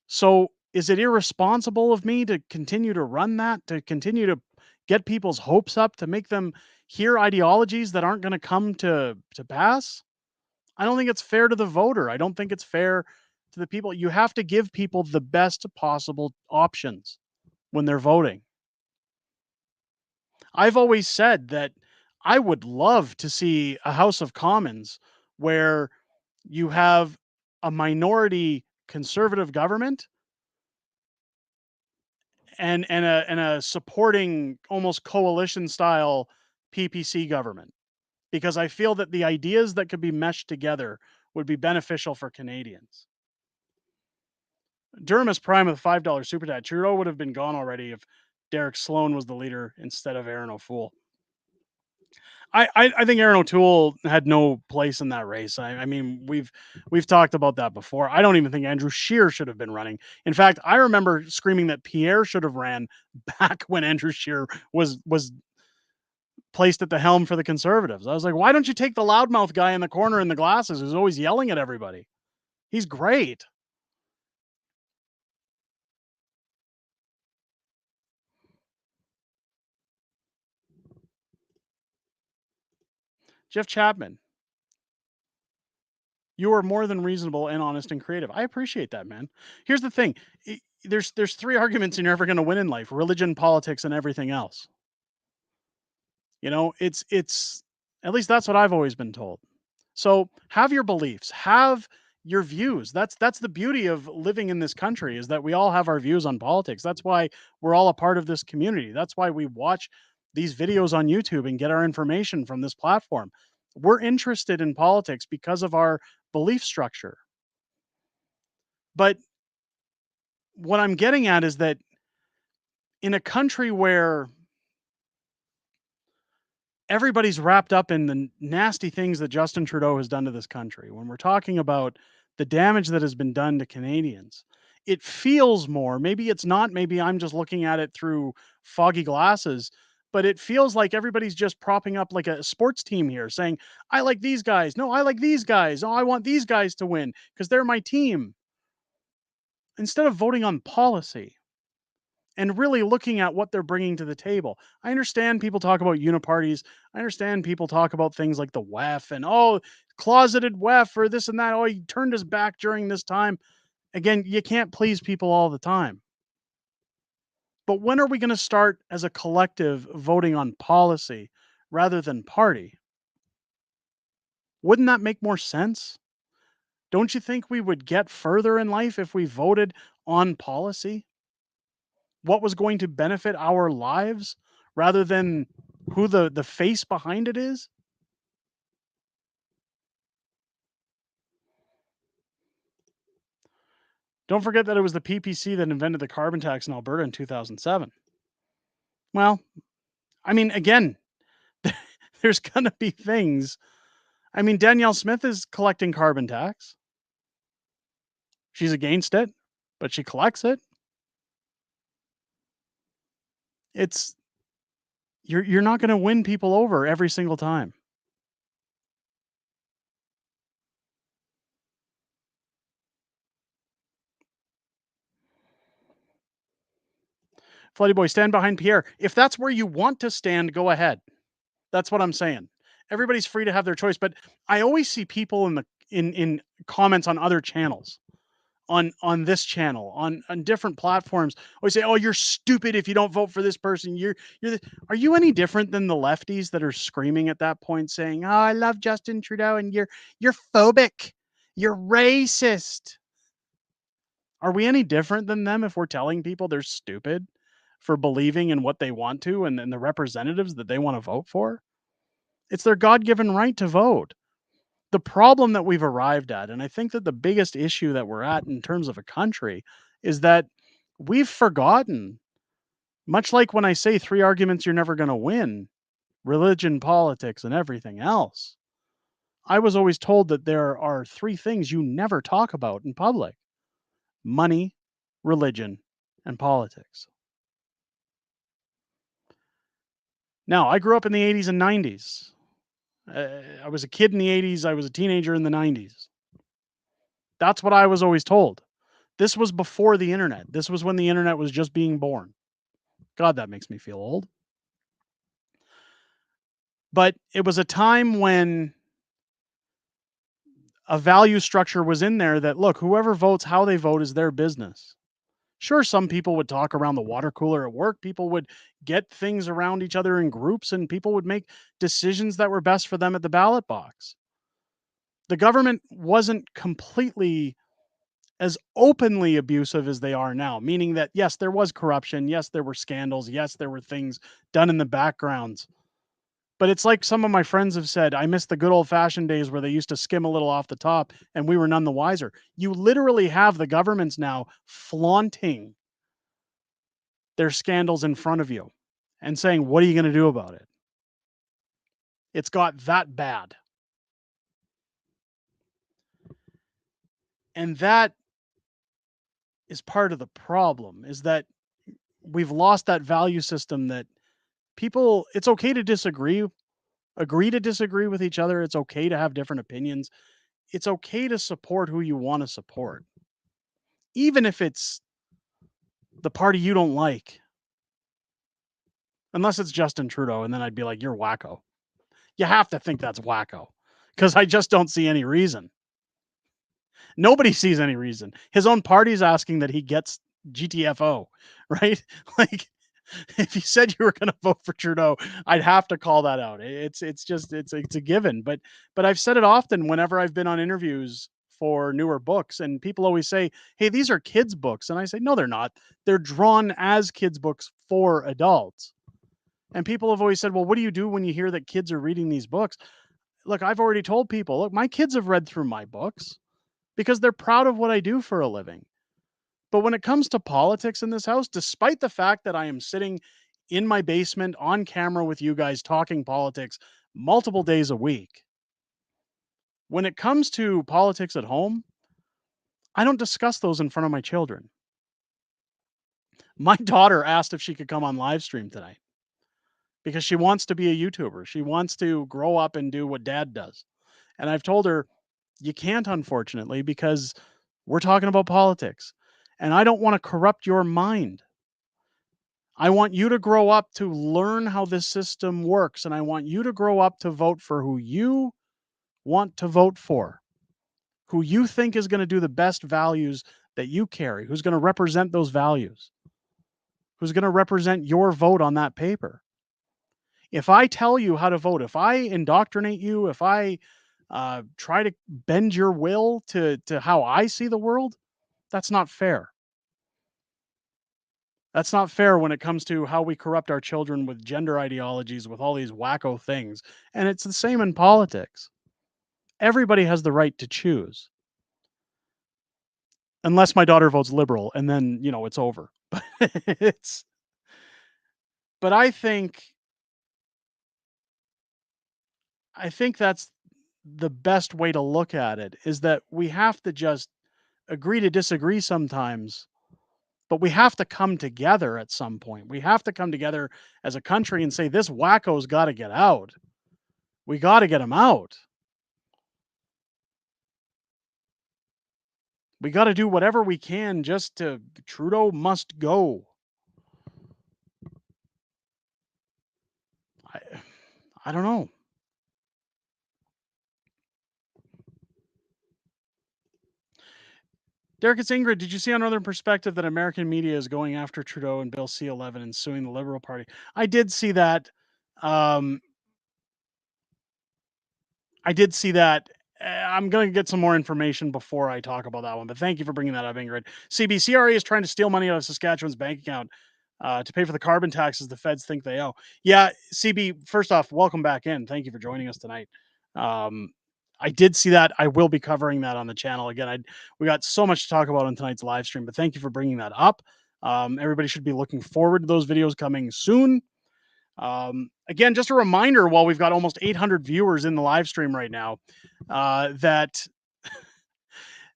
So is it irresponsible of me to continue to run that, to continue to get people's hopes up, to make them hear ideologies that aren't going to come to pass? I don't think it's fair to the voter. I don't think it's fair to the people. You have to give people the best possible options when they're voting. I've always said that I would love to see a House of Commons where you have a minority conservative government and a supporting almost coalition style PPC government, because I feel that the ideas that could be meshed together would be beneficial for Canadians. Durham is prime with $5 super chat. Trudeau would have been gone already if Derek Sloan was the leader instead of Aaron O'Toole. I think Aaron O'Toole had no place in that race. I mean, we've talked about that before. I don't even think Andrew Scheer should have been running. In fact, I remember screaming that Pierre should have ran back when Andrew Scheer was placed at the helm for the Conservatives. I was like, why don't you take the loudmouth guy in the corner in the glasses who's always yelling at everybody? He's great. Jeff Chapman, you are more than reasonable and honest and creative. I appreciate that, man. Here's the thing. There's three arguments you're never going to win in life: religion, politics, and everything else. It's at least that's what I've always been told. So have your beliefs, have your views. That's the beauty of living in this country, is that we all have our views on politics. That's why we're all a part of this community. That's why we watch these videos on YouTube and get our information from this platform. We're interested in politics because of our belief structure. But what I'm getting at is that in a country where everybody's wrapped up in the nasty things that Justin Trudeau has done to this country, when we're talking about the damage that has been done to Canadians, it feels more, maybe it's not, maybe I'm just looking at it through foggy glasses, but it feels like everybody's just propping up like a sports team here saying, I like these guys. No, I like these guys. Oh, I want these guys to win because they're my team. Instead of voting on policy and really looking at what they're bringing to the table. I understand people talk about uniparties. I understand people talk about things like the WEF and, oh, closeted WEF or this and that. Oh, he turned his back during this time. Again, you can't please people all the time. But when are we going to start as a collective voting on policy rather than party? Wouldn't that make more sense? Don't you think we would get further in life if we voted on policy? What was going to benefit our lives rather than who the face behind it is? Don't forget that it was the PPC that invented the carbon tax in Alberta in 2007. Well, I mean, again, there's going to be things. I mean, Danielle Smith is collecting carbon tax. She's against it, but she collects it. You're not going to win people over every single time. Floody Boy, stand behind Pierre. If that's where you want to stand, go ahead. That's what I'm saying. Everybody's free to have their choice, but I always see people in comments on other channels, on this channel, on different platforms, always say, "Oh, you're stupid if you don't vote for this person. Are you any different than the lefties that are screaming at that point, saying, "Oh, I love Justin Trudeau, and you're phobic, you're racist"? Are we any different than them if we're telling people they're stupid for believing in what they want to and the representatives that they want to vote for? It's their God-given right to vote. The problem that we've arrived at, and I think that the biggest issue that we're at in terms of a country, is that we've forgotten, much like when I say 3 arguments you're never going to win: religion, politics, and everything else. I was always told that there are 3 things you never talk about in public: money, religion, and politics. Now, I grew up in the 80s and 90s. I was a kid in the 80s. I was a teenager in the 90s. That's what I was always told. This was before the internet. This was when the internet was just being born. God, that makes me feel old. But it was a time when a value structure was in there that, look, whoever votes, how they vote is their business. Sure, some people would talk around the water cooler at work. People would get things around each other in groups, and people would make decisions that were best for them at the ballot box. The government wasn't completely as openly abusive as they are now, meaning that, yes, there was corruption. Yes, there were scandals. Yes, there were things done in the backgrounds. But it's like some of my friends have said, I miss the good old fashioned days where they used to skim a little off the top and we were none the wiser. You literally have the governments now flaunting their scandals in front of you and saying, what are you going to do about it? It's got that bad. And that is part of the problem, is that we've lost that value system that people, it's okay to disagree, agree to disagree with each other. It's okay to have different opinions. It's okay to support who you want to support, even if it's the party you don't like. Unless it's Justin Trudeau, and then I'd be like, you're wacko. You have to think that's wacko, because I just don't see any reason. Nobody sees any reason. His own party's asking that he gets GTFO, right? Like, if you said you were going to vote for Trudeau, I'd have to call that out. It's a given. But I've said it often whenever I've been on interviews for newer books, and people always say, hey, these are kids' books. And I say, no, they're not. They're drawn as kids' books for adults. And people have always said, well, what do you do when you hear that kids are reading these books? Look, I've already told people, look, my kids have read through my books because they're proud of what I do for a living. But when it comes to politics in this house, despite the fact that I am sitting in my basement on camera with you guys talking politics multiple days a week, when it comes to politics at home, I don't discuss those in front of my children. My daughter asked if she could come on live stream tonight because she wants to be a YouTuber. She wants to grow up and do what dad does. And I've told her, you can't, unfortunately, because we're talking about politics. And I don't want to corrupt your mind. I want you to grow up to learn how this system works. And I want you to grow up to vote for who you want to vote for, who you think is going to do the best values that you carry, who's going to represent those values, who's going to represent your vote on that paper. If I tell you how to vote, if I indoctrinate you, if I try to bend your will to how I see the world, that's not fair. That's not fair when it comes to how we corrupt our children with gender ideologies, with all these wacko things. And it's the same in politics. Everybody has the right to choose. Unless my daughter votes liberal, and then, it's over. But I think that's the best way to look at it, is that we have to just agree to disagree sometimes, but we have to come together at some point. We have to come together as a country and say, this wacko's got to get out. We got to get him out. We got to do whatever we can Trudeau must go. I don't know. Derek, it's Ingrid. Did you see on Northern Perspective that American media is going after Trudeau and Bill C-11 and suing the Liberal Party? I did see that. Um, I did see that. I'm going to get some more information before I talk about that one, but thank you for bringing that up, Ingrid. CBCRA is trying to steal money out of Saskatchewan's bank account to pay for the carbon taxes the feds think they owe. Yeah, CB, first off, welcome back in. Thank you for joining us tonight. I did see that. I will be covering that on the channel again. We got so much to talk about on tonight's live stream, but thank you for bringing that up. Everybody should be looking forward to those videos coming soon. Again, just a reminder while we've got almost 800 viewers in the live stream right now, that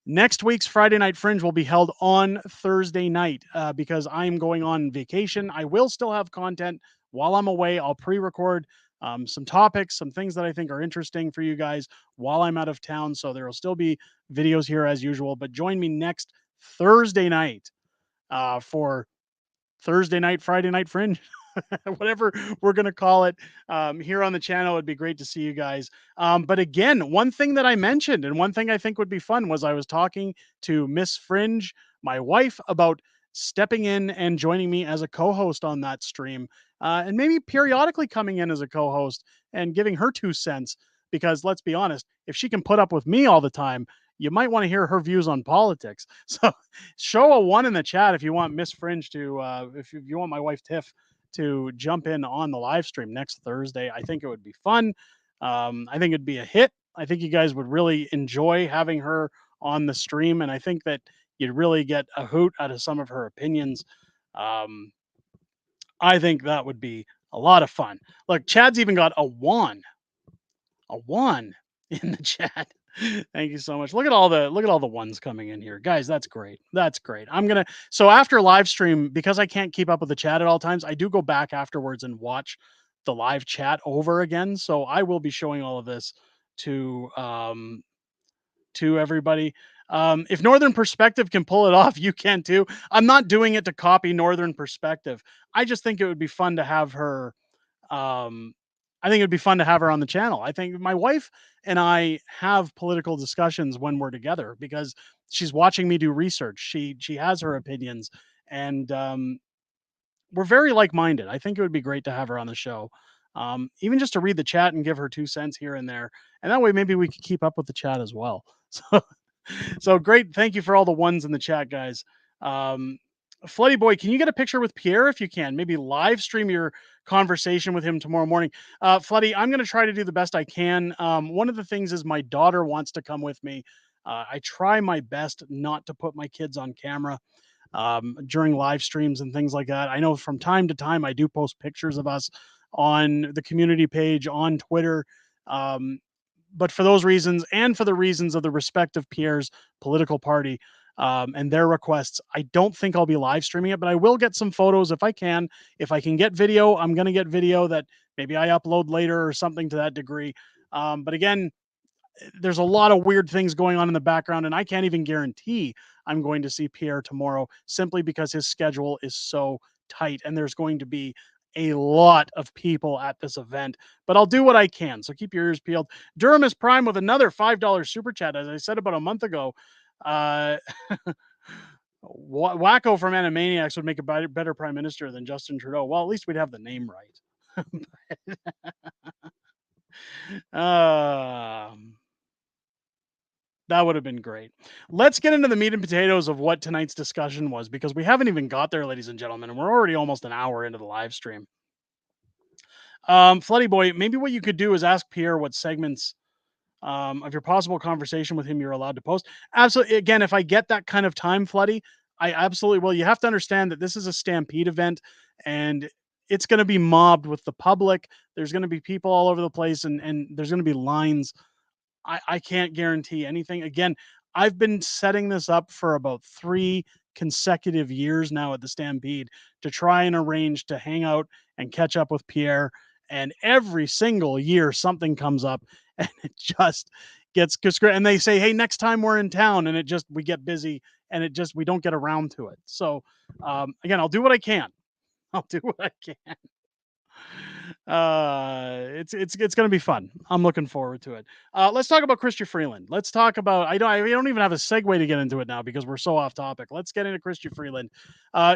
next week's Friday Night Fringe will be held on Thursday night because I'm going on vacation. I will still have content while I'm away. I'll pre-record some topics, some things that I think are interesting for you guys while I'm out of town. So there will still be videos here as usual, but join me next Thursday night for Thursday night, Friday Night Fringe. Whatever we're going to call it here on the channel. It'd be great to see you guys. But again, one thing that I mentioned and one thing I think would be fun was I was talking to Miss Fringe, my wife, about stepping in and joining me as a co-host on that stream and maybe periodically coming in as a co-host and giving her 2 cents, because let's be honest, if she can put up with me all the time, you might want to hear her views on politics. So show a 1 in the chat if you want Miss Fringe to, if you want my wife Tiff to jump in on the live stream next Thursday. I think it would be fun. I think it'd be a hit. I think you guys would really enjoy having her on the stream, and I think that you'd really get a hoot out of some of her opinions. I think that would be a lot of fun. Look, Chad's even got a 1 in the chat. Thank you so much. Look at all the 1s coming in here. Guys, that's great. That's great. So after live stream, because I can't keep up with the chat at all times, I do go back afterwards and watch the live chat over again. So I will be showing all of this to everybody. If Northern Perspective can pull it off, you can too. I'm not doing it to copy Northern Perspective. I just think it would be fun to have her I think it'd be fun to have her on the channel. I think my wife and I have political discussions when we're together because she's watching me do research. She has her opinions, and we're very like-minded. I think it would be great to have her on the show, even just to read the chat and give her 2 cents here and there, and that way maybe we could keep up with the chat as well. So great. Thank you for all the 1s in the chat, guys. Floody Boy, can you get a picture with Pierre if you can? Maybe live stream your conversation with him tomorrow morning. Floody, I'm going to try to do the best I can. One of the things is my daughter wants to come with me. I try my best not to put my kids on camera during live streams and things like that. I know from time to time I do post pictures of us on the community page on Twitter. But for those reasons and for the reasons of the respective Pierre's political party, and their requests, I don't think I'll be live streaming it, but I will get some photos if I can. If I can get video, I'm going to get video that maybe I upload later or something to that degree. But again, there's a lot of weird things going on in the background, and I can't even guarantee I'm going to see Pierre tomorrow simply because his schedule is so tight, and there's going to be a lot of people at this event, but I'll do what I can. So keep your ears peeled. Durham is Prime with another $5 super chat. As I said about a month ago, Wacko from Animaniacs would make a better prime minister than Justin Trudeau. Well, at least we'd have the name right. That would have been great. Let's get into the meat and potatoes of what tonight's discussion was, because we haven't even got there, ladies and gentlemen, and we're already almost an hour into the live stream. Floody Boy, maybe what you could do is ask Pierre what segments of your possible conversation with him you're allowed to post. Absolutely. Again, if I get that kind of time, Floody, I absolutely will. You have to understand that this is a Stampede event, and it's going to be mobbed with the public. There's going to be people all over the place, and there's going to be lines. I can't guarantee anything. Again, I've been setting this up for about 3 consecutive years now at the Stampede to try and arrange to hang out and catch up with Pierre. And every single year something comes up and it just gets good. And they say, hey, next time we're in town, and we get busy and we don't get around to it. So again, I'll do what I can. I'll do what I can. It's going to be fun. I'm looking forward to it. Let's talk about Chrystia Freeland. Let's talk about. I don't even have a segue to get into it now because we're so off topic. Let's get into Chrystia Freeland.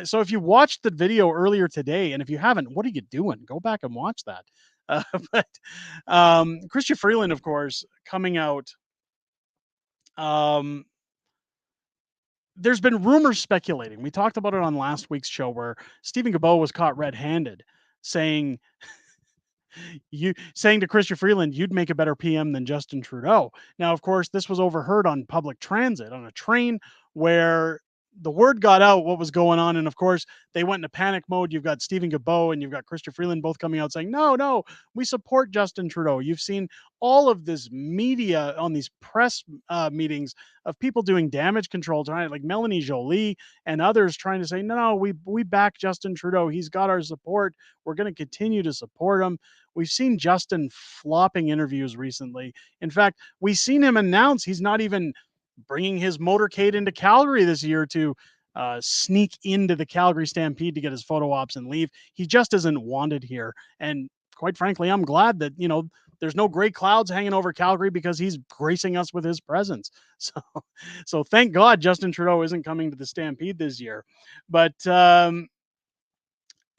So if you watched the video earlier today, and if you haven't, what are you doing? Go back and watch that. But Chrystia Freeland, of course, coming out. There's been rumors speculating. We talked about it on last week's show where Stephen Guilbeault was caught red-handed, saying to Chrystia Freeland, you'd make a better PM than Justin Trudeau. Now, of course, this was overheard on public transit on a train where the word got out what was going on. And of course, they went into panic mode. You've got Stephen Guilbeault and you've got Chrystia Freeland both coming out saying, no, we support Justin Trudeau. You've seen all of this media on these press meetings of people doing damage control tonight, like Melanie Joly and others trying to say, no, we back Justin Trudeau. He's got our support. We're going to continue to support him. We've seen Justin flopping interviews recently. In fact, we've seen him announce he's not even bringing his motorcade into Calgary this year to sneak into the Calgary Stampede to get his photo ops and leave. He just isn't wanted here. And quite frankly, I'm glad that, there's no gray clouds hanging over Calgary because he's gracing us with his presence. So thank God Justin Trudeau isn't coming to the Stampede this year. But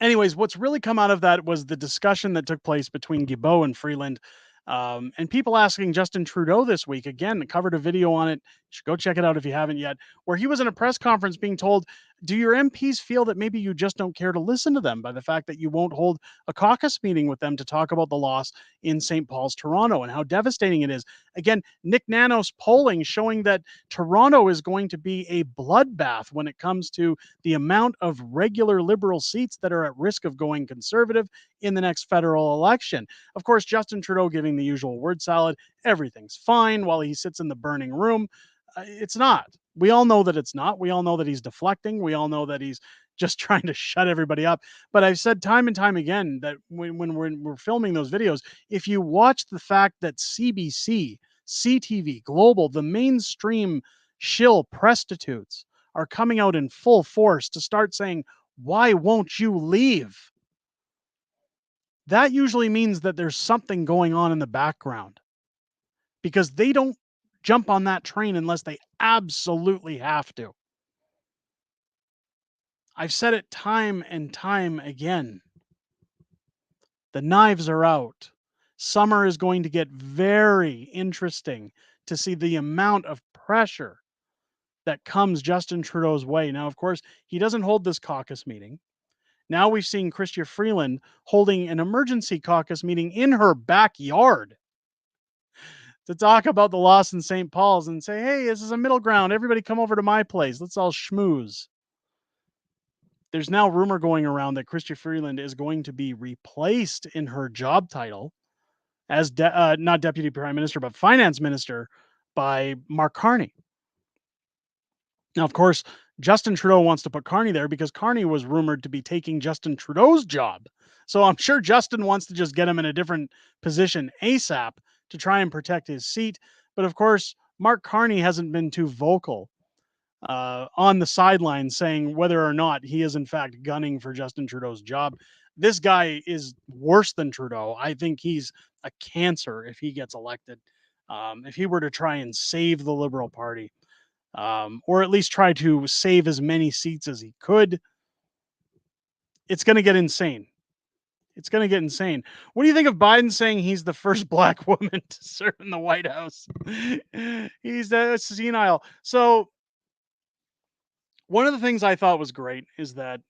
anyways, what's really come out of that was the discussion that took place between Guilbeault and Freeland. And people asking Justin Trudeau this week, again, covered a video on it. You should go check it out if you haven't yet, where he was in a press conference being told, do your MPs feel that maybe you just don't care to listen to them by the fact that you won't hold a caucus meeting with them to talk about the loss in St. Paul's, Toronto, and how devastating it is? Again, Nick Nanos polling showing that Toronto is going to be a bloodbath when it comes to the amount of regular Liberal seats that are at risk of going Conservative in the next federal election. Of course, Justin Trudeau giving the usual word salad, everything's fine while he sits in the burning room. It's not. We all know that it's not. We all know that he's deflecting. We all know that he's just trying to shut everybody up. But I've said time and time again that when we're filming those videos, if you watch the fact that CBC, CTV, Global, the mainstream shill prostitutes are coming out in full force to start saying, why won't you leave? That usually means that there's something going on in the background, because they don't jump on that train unless they absolutely have to. I've said it time and time again. The knives are out. Summer is going to get very interesting to see the amount of pressure that comes Justin Trudeau's way. Now, of course, he doesn't hold this caucus meeting. Now we've seen Chrystia Freeland holding an emergency caucus meeting in her backyard to talk about the loss in St. Paul's and say, hey, this is a middle ground. Everybody come over to my place. Let's all schmooze. There's now rumor going around that Chrystia Freeland is going to be replaced in her job title as not Deputy Prime Minister, but Finance Minister by Mark Carney. Now, of course, Justin Trudeau wants to put Carney there because Carney was rumored to be taking Justin Trudeau's job. So I'm sure Justin wants to just get him in a different position ASAP to try and protect his seat. But of course, Mark Carney hasn't been too vocal on the sidelines saying whether or not he is in fact gunning for Justin Trudeau's job. This guy is worse than Trudeau. I think he's a cancer if he gets elected. If he were to try and save the Liberal Party, or at least try to save as many seats as he could, it's going to get insane. It's going to get insane. What do you think of Biden saying he's the first black woman to serve in the White House? He's senile. So one of the things I thought was great is that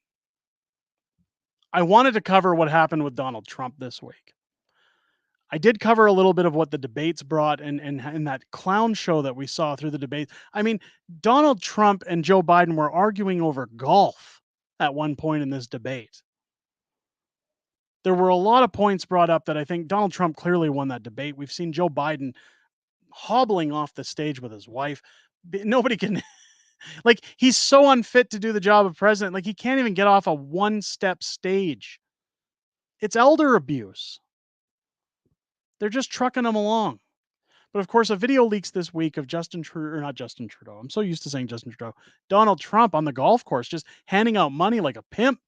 I wanted to cover what happened with Donald Trump this week. I did cover a little bit of what the debates brought and that clown show that we saw through the debate. I mean, Donald Trump and Joe Biden were arguing over golf at one point in this debate. There were a lot of points brought up that I think Donald Trump clearly won that debate. We've seen Joe Biden hobbling off the stage with his wife. Nobody can, like, he's so unfit to do the job of president. Like, he can't even get off a one-step stage. It's elder abuse. They're just trucking him along. But of course, a video leaks this week of Justin Trudeau, or not Justin Trudeau. I'm so used to saying Justin Trudeau. Donald Trump on the golf course, just handing out money like a pimp.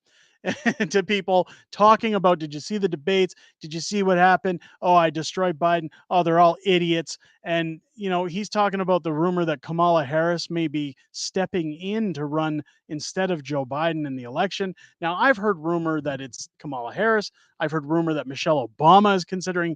to people talking about, did you see the debates? Did you see what happened? Oh, I destroyed Biden. Oh, they're all idiots. And, he's talking about the rumor that Kamala Harris may be stepping in to run instead of Joe Biden in the election. Now, I've heard rumor that it's Kamala Harris. I've heard rumor that Michelle Obama is considering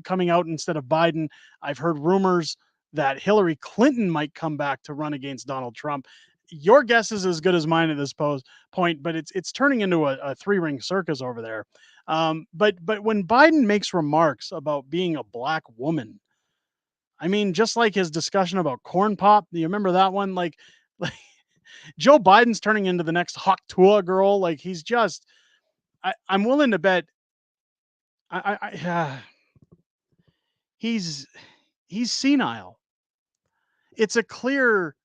coming out instead of Biden. I've heard rumors that Hillary Clinton might come back to run against Donald Trump. Your guess is as good as mine at this point, but it's turning into a three-ring circus over there. But when Biden makes remarks about being a black woman, I mean, just like his discussion about corn pop, do you remember that one? Like Joe Biden's turning into the next Haktua girl. Like he's just, I'm willing to bet, he's senile. It's a clear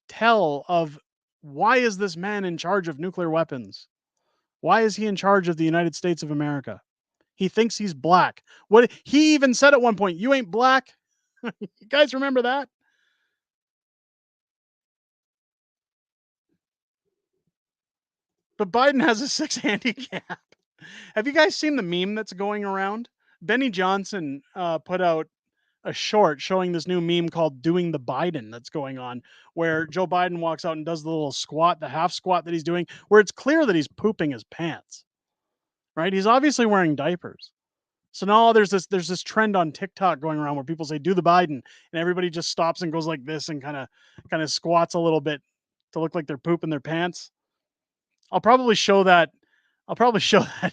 tell of, why is this man in charge of nuclear weapons? Why is he in charge of the United States of America? He thinks he's black. What he even said at one point, you ain't black. You guys remember that? But Biden has a 6 handicap. Have you guys seen the meme that's going around? Benny Johnson put out a short showing this new meme called Doing the Biden that's going on, where Joe Biden walks out and does the little squat, the half squat that he's doing, where it's clear that he's pooping his pants, right? He's obviously wearing diapers. So now there's this trend on TikTok going around where people say, do the Biden, and everybody just stops and goes like this and kind of squats a little bit to look like they're pooping their pants. I'll probably show that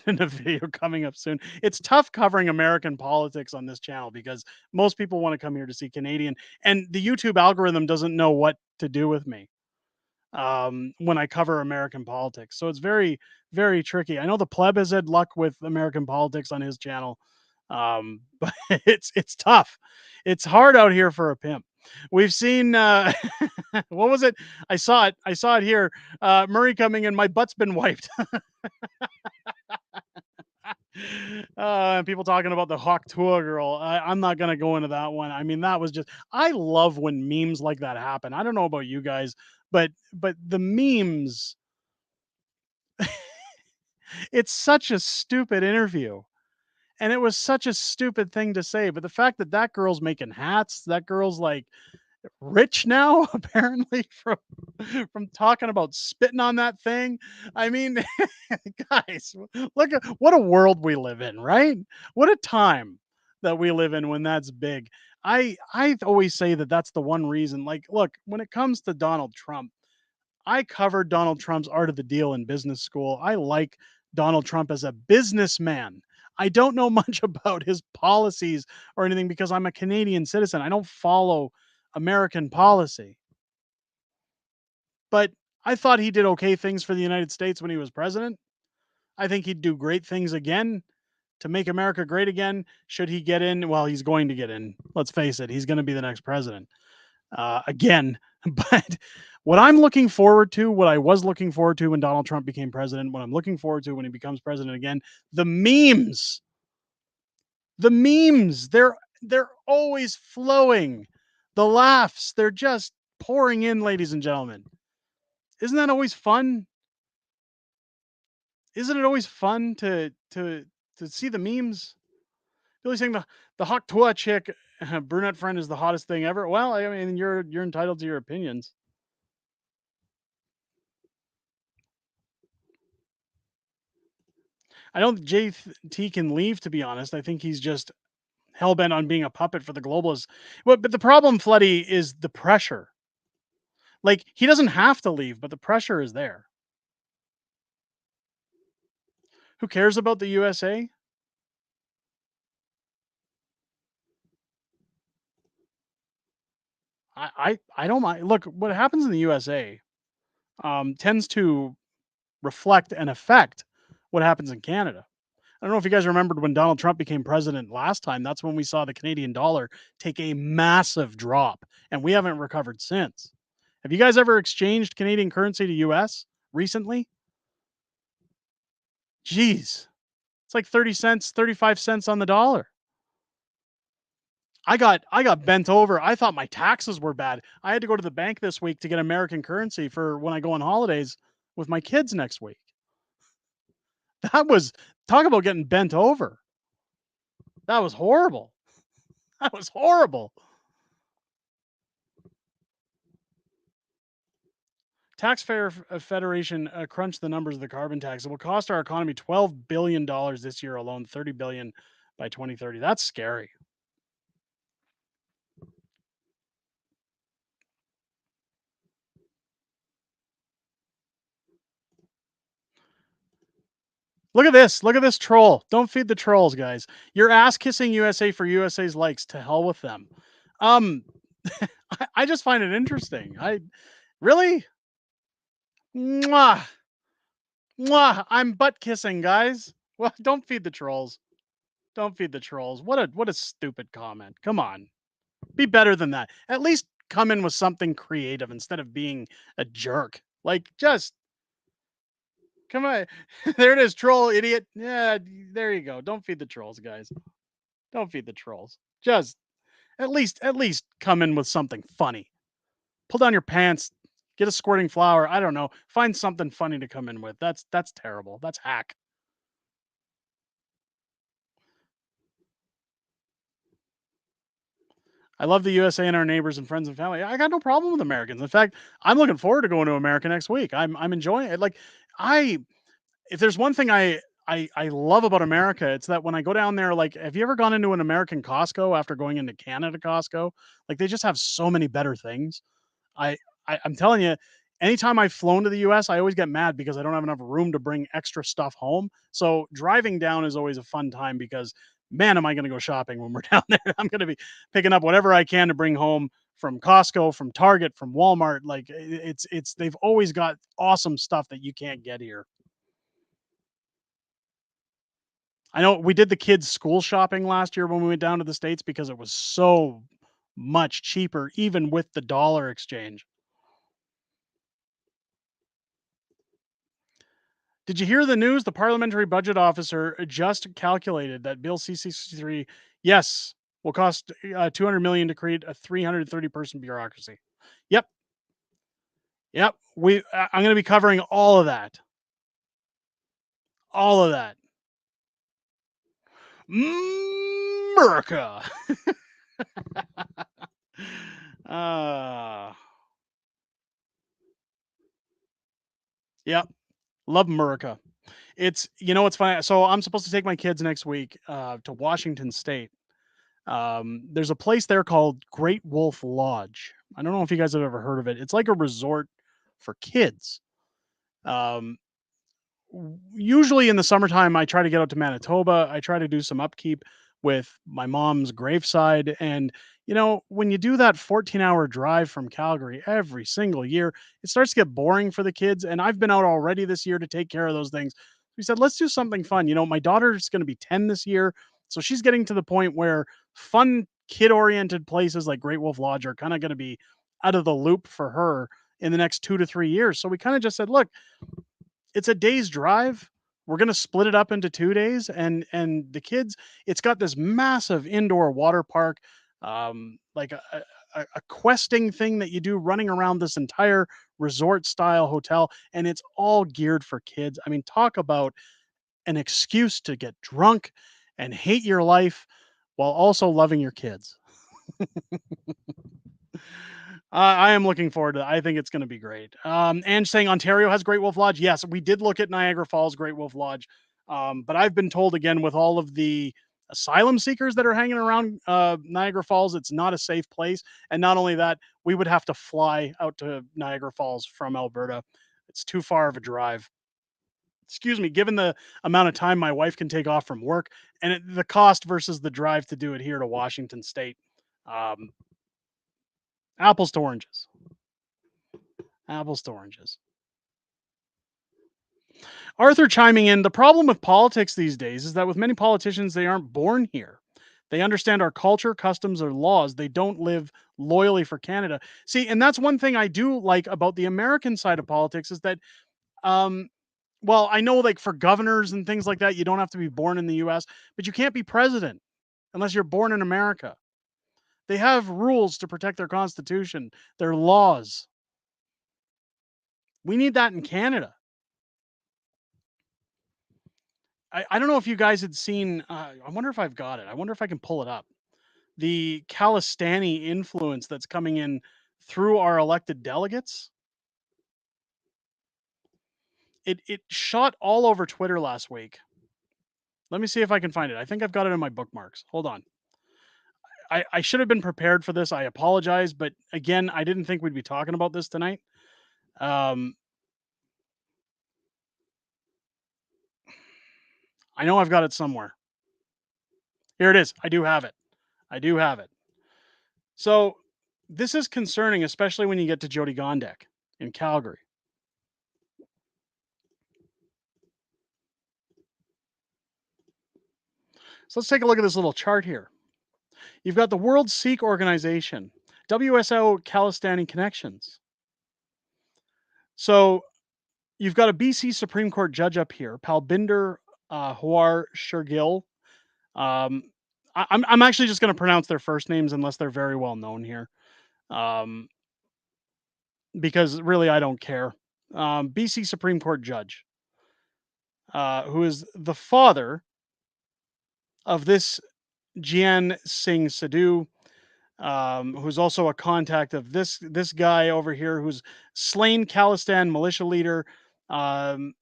in a video coming up soon. It's tough covering American politics on this channel because most people want to come here to see Canadian, and the YouTube algorithm doesn't know what to do with me when I cover American politics. So it's very, very tricky. I know the pleb has had luck with American politics on his channel, but it's tough. It's hard out here for a pimp. We've seen what was it? I saw it here. Murray coming in, my butt's been wiped. People talking about the Hawk Tour girl. I'm not gonna go into that one. I mean, that was just, I love when memes like that happen. I don't know about you guys, but the memes, it's such a stupid interview. And it was such a stupid thing to say. But the fact that that girl's making hats, that girl's like rich now, apparently, from talking about spitting on that thing. I mean, guys, look at what a world we live in, right? What a time that we live in when that's big. I always say that that's the one reason. Like, look, when it comes to Donald Trump, I covered Donald Trump's Art of the Deal in business school. I like Donald Trump as a businessman. I don't know much about his policies or anything because I'm a Canadian citizen. I don't follow American policy. But I thought he did okay things for the United States when he was president. I think he'd do great things again to make America great again. Should he get in? Well, he's going to get in. Let's face it. He's going to be the next president again. But what I'm looking forward to, what I was looking forward to when Donald Trump became president, what I'm looking forward to when he becomes president again, the memes. The memes, they're always flowing. The laughs, they're just pouring in, ladies and gentlemen. Isn't that always fun? Isn't it always fun to see the memes? Billy saying the Hawk Tua chick, brunette friend, is the hottest thing ever. Well, I mean, you're entitled to your opinions. I don't think JT can leave, to be honest. I think he's just hell-bent on being a puppet for the globalists. But the problem, Floody, is the pressure. Like, he doesn't have to leave, but the pressure is there. Who cares about the USA? I don't mind. Look, what happens in the USA tends to reflect and affect what happens in Canada. I don't know if you guys remembered when Donald Trump became president last time. That's when we saw the Canadian dollar take a massive drop, and we haven't recovered since. Have you guys ever exchanged Canadian currency to US recently? Jeez, it's like 30 cents, 35 cents on the dollar. I got bent over. I thought my taxes were bad. I had to go to the bank this week to get American currency for when I go on holidays with my kids next week. That was, talk about getting bent over. That was horrible. That was horrible. Taxpayer Federation crunched the numbers of the carbon tax. It will cost our economy $12 billion this year alone, $30 billion by 2030. That's scary. Look at this. Look at this troll. Don't feed the trolls, guys. You're ass kissing USA for USA's likes. To hell with them. I just find it interesting. I really, mwah, mwah. I'm butt kissing, guys. Well, don't feed the trolls. Don't feed the trolls. What a stupid comment. Come on, be better than that. At least come in with something creative instead of being a jerk. Like, just come on. There it is, troll idiot. Yeah, there you go. Don't feed the trolls, guys. Don't feed the trolls. Just at least come in with something funny. Pull down your pants, get a squirting flower. I don't know. Find something funny to come in with. That's terrible. That's hack. I love the USA and our neighbors and friends and family. I got no problem with Americans. In fact, I'm looking forward to going to America next week. I'm enjoying it. Like, if there's one thing I love about America, it's that when I go down there, like, have you ever gone into an American Costco after going into Canada Costco? Like, they just have so many better things. I, I'm telling you, anytime I've flown to the US, I always get mad because I don't have enough room to bring extra stuff home. So driving down is always a fun time because, man, am I going to go shopping when we're down there? I'm going to be picking up whatever I can to bring home from Costco, from Target, from Walmart. Like, it's they've always got awesome stuff that you can't get here. I know we did the kids' school shopping last year when we went down to the States because it was so much cheaper, even with the dollar exchange. Did you hear the news? The parliamentary budget officer just calculated that Bill C-63, yes, will cost $200 million to create a 330-person bureaucracy. Yep. Yep. I'm going to be covering all of that. All of that. America. Yep. Love America. It's, it's funny. So I'm supposed to take my kids next week to Washington State. There's a place there called Great Wolf Lodge. I don't know if you guys have ever heard of it. It's like a resort for kids. Usually in the summertime, I try to get out to Manitoba. I try to do some upkeep with my mom's graveside. And, when you do that 14-hour drive from Calgary every single year, it starts to get boring for the kids. And I've been out already this year to take care of those things. We said, let's do something fun. My daughter's going to be 10 this year. So she's getting to the point where fun kid-oriented places like Great Wolf Lodge are kind of going to be out of the loop for her in the next 2 to 3 years. So we kind of just said, look, it's a day's drive. We're going to split it up into 2 days. And the kids, it's got this massive indoor water park, like a questing thing that you do running around this entire resort style hotel. And it's all geared for kids. I mean, talk about an excuse to get drunk and hate your life while also loving your kids. I am looking forward to it. I think it's going to be great. And saying Ontario has Great Wolf Lodge. Yes, we did look at Niagara Falls Great Wolf Lodge. But I've been told, again, with all of the asylum seekers that are hanging around Niagara Falls, it's not a safe place. And not only that, we would have to fly out to Niagara Falls from Alberta. It's too far of a drive. Excuse me, given the amount of time my wife can take off from work and the cost versus the drive to do it here to Washington State. Apples to oranges. Apples to oranges. Arthur chiming in, the problem with politics these days is that with many politicians, they aren't born here. They understand our culture, customs, or laws. They don't live loyally for Canada. See, and that's one thing I do like about the American side of politics is that, well, I know like for governors and things like that, you don't have to be born in the US, but you can't be president unless you're born in America. They have rules to protect their constitution, their laws. We need that in Canada. I don't know if you guys had seen, I wonder if I've got it. I wonder if I can pull it up. The Khalistani influence that's coming in through our elected delegates. It shot all over Twitter last week. Let me see if I can find it. I think I've got it in my bookmarks. Hold on. I should have been prepared for this. I apologize, but again, I didn't think we'd be talking about this tonight. I know I've got it somewhere. Here it is. I do have it. I do have it. So this is concerning, especially when you get to Jody Gondek in Calgary. So let's take a look at this little chart here. You've got the World Sikh Organization, WSO Khalistani Connections. So you've got a BC Supreme Court judge up here, Palbinder Hawar Shergill. I'm actually just going to pronounce their first names unless they're very well known here, because really I don't care. BC Supreme Court judge, who is the father of this Jian Singh Sidhu, who's also a contact of this guy over here, who's slain Khalistan militia leader, Khalistan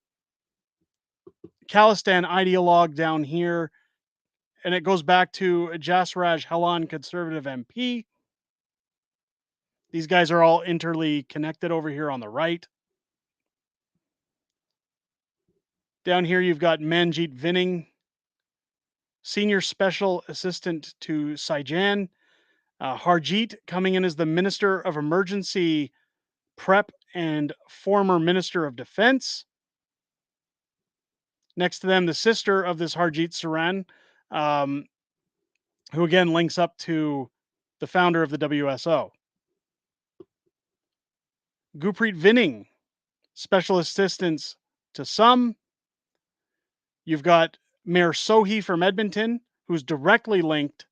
ideologue down here, and it goes back to Jasraj Halan, conservative MP. These guys are all interly connected over here on the right. Down here, you've got Manjit Vinning, Senior Special Assistant to Saijan. Harjit coming in as the Minister of Emergency Prep and former Minister of Defense. Next to them, the sister of this Harjit Saran, who again links up to the founder of the WSO. Gurpreet Vinning, Special Assistants to some. You've got Mayor Sohi from Edmonton, who's directly linked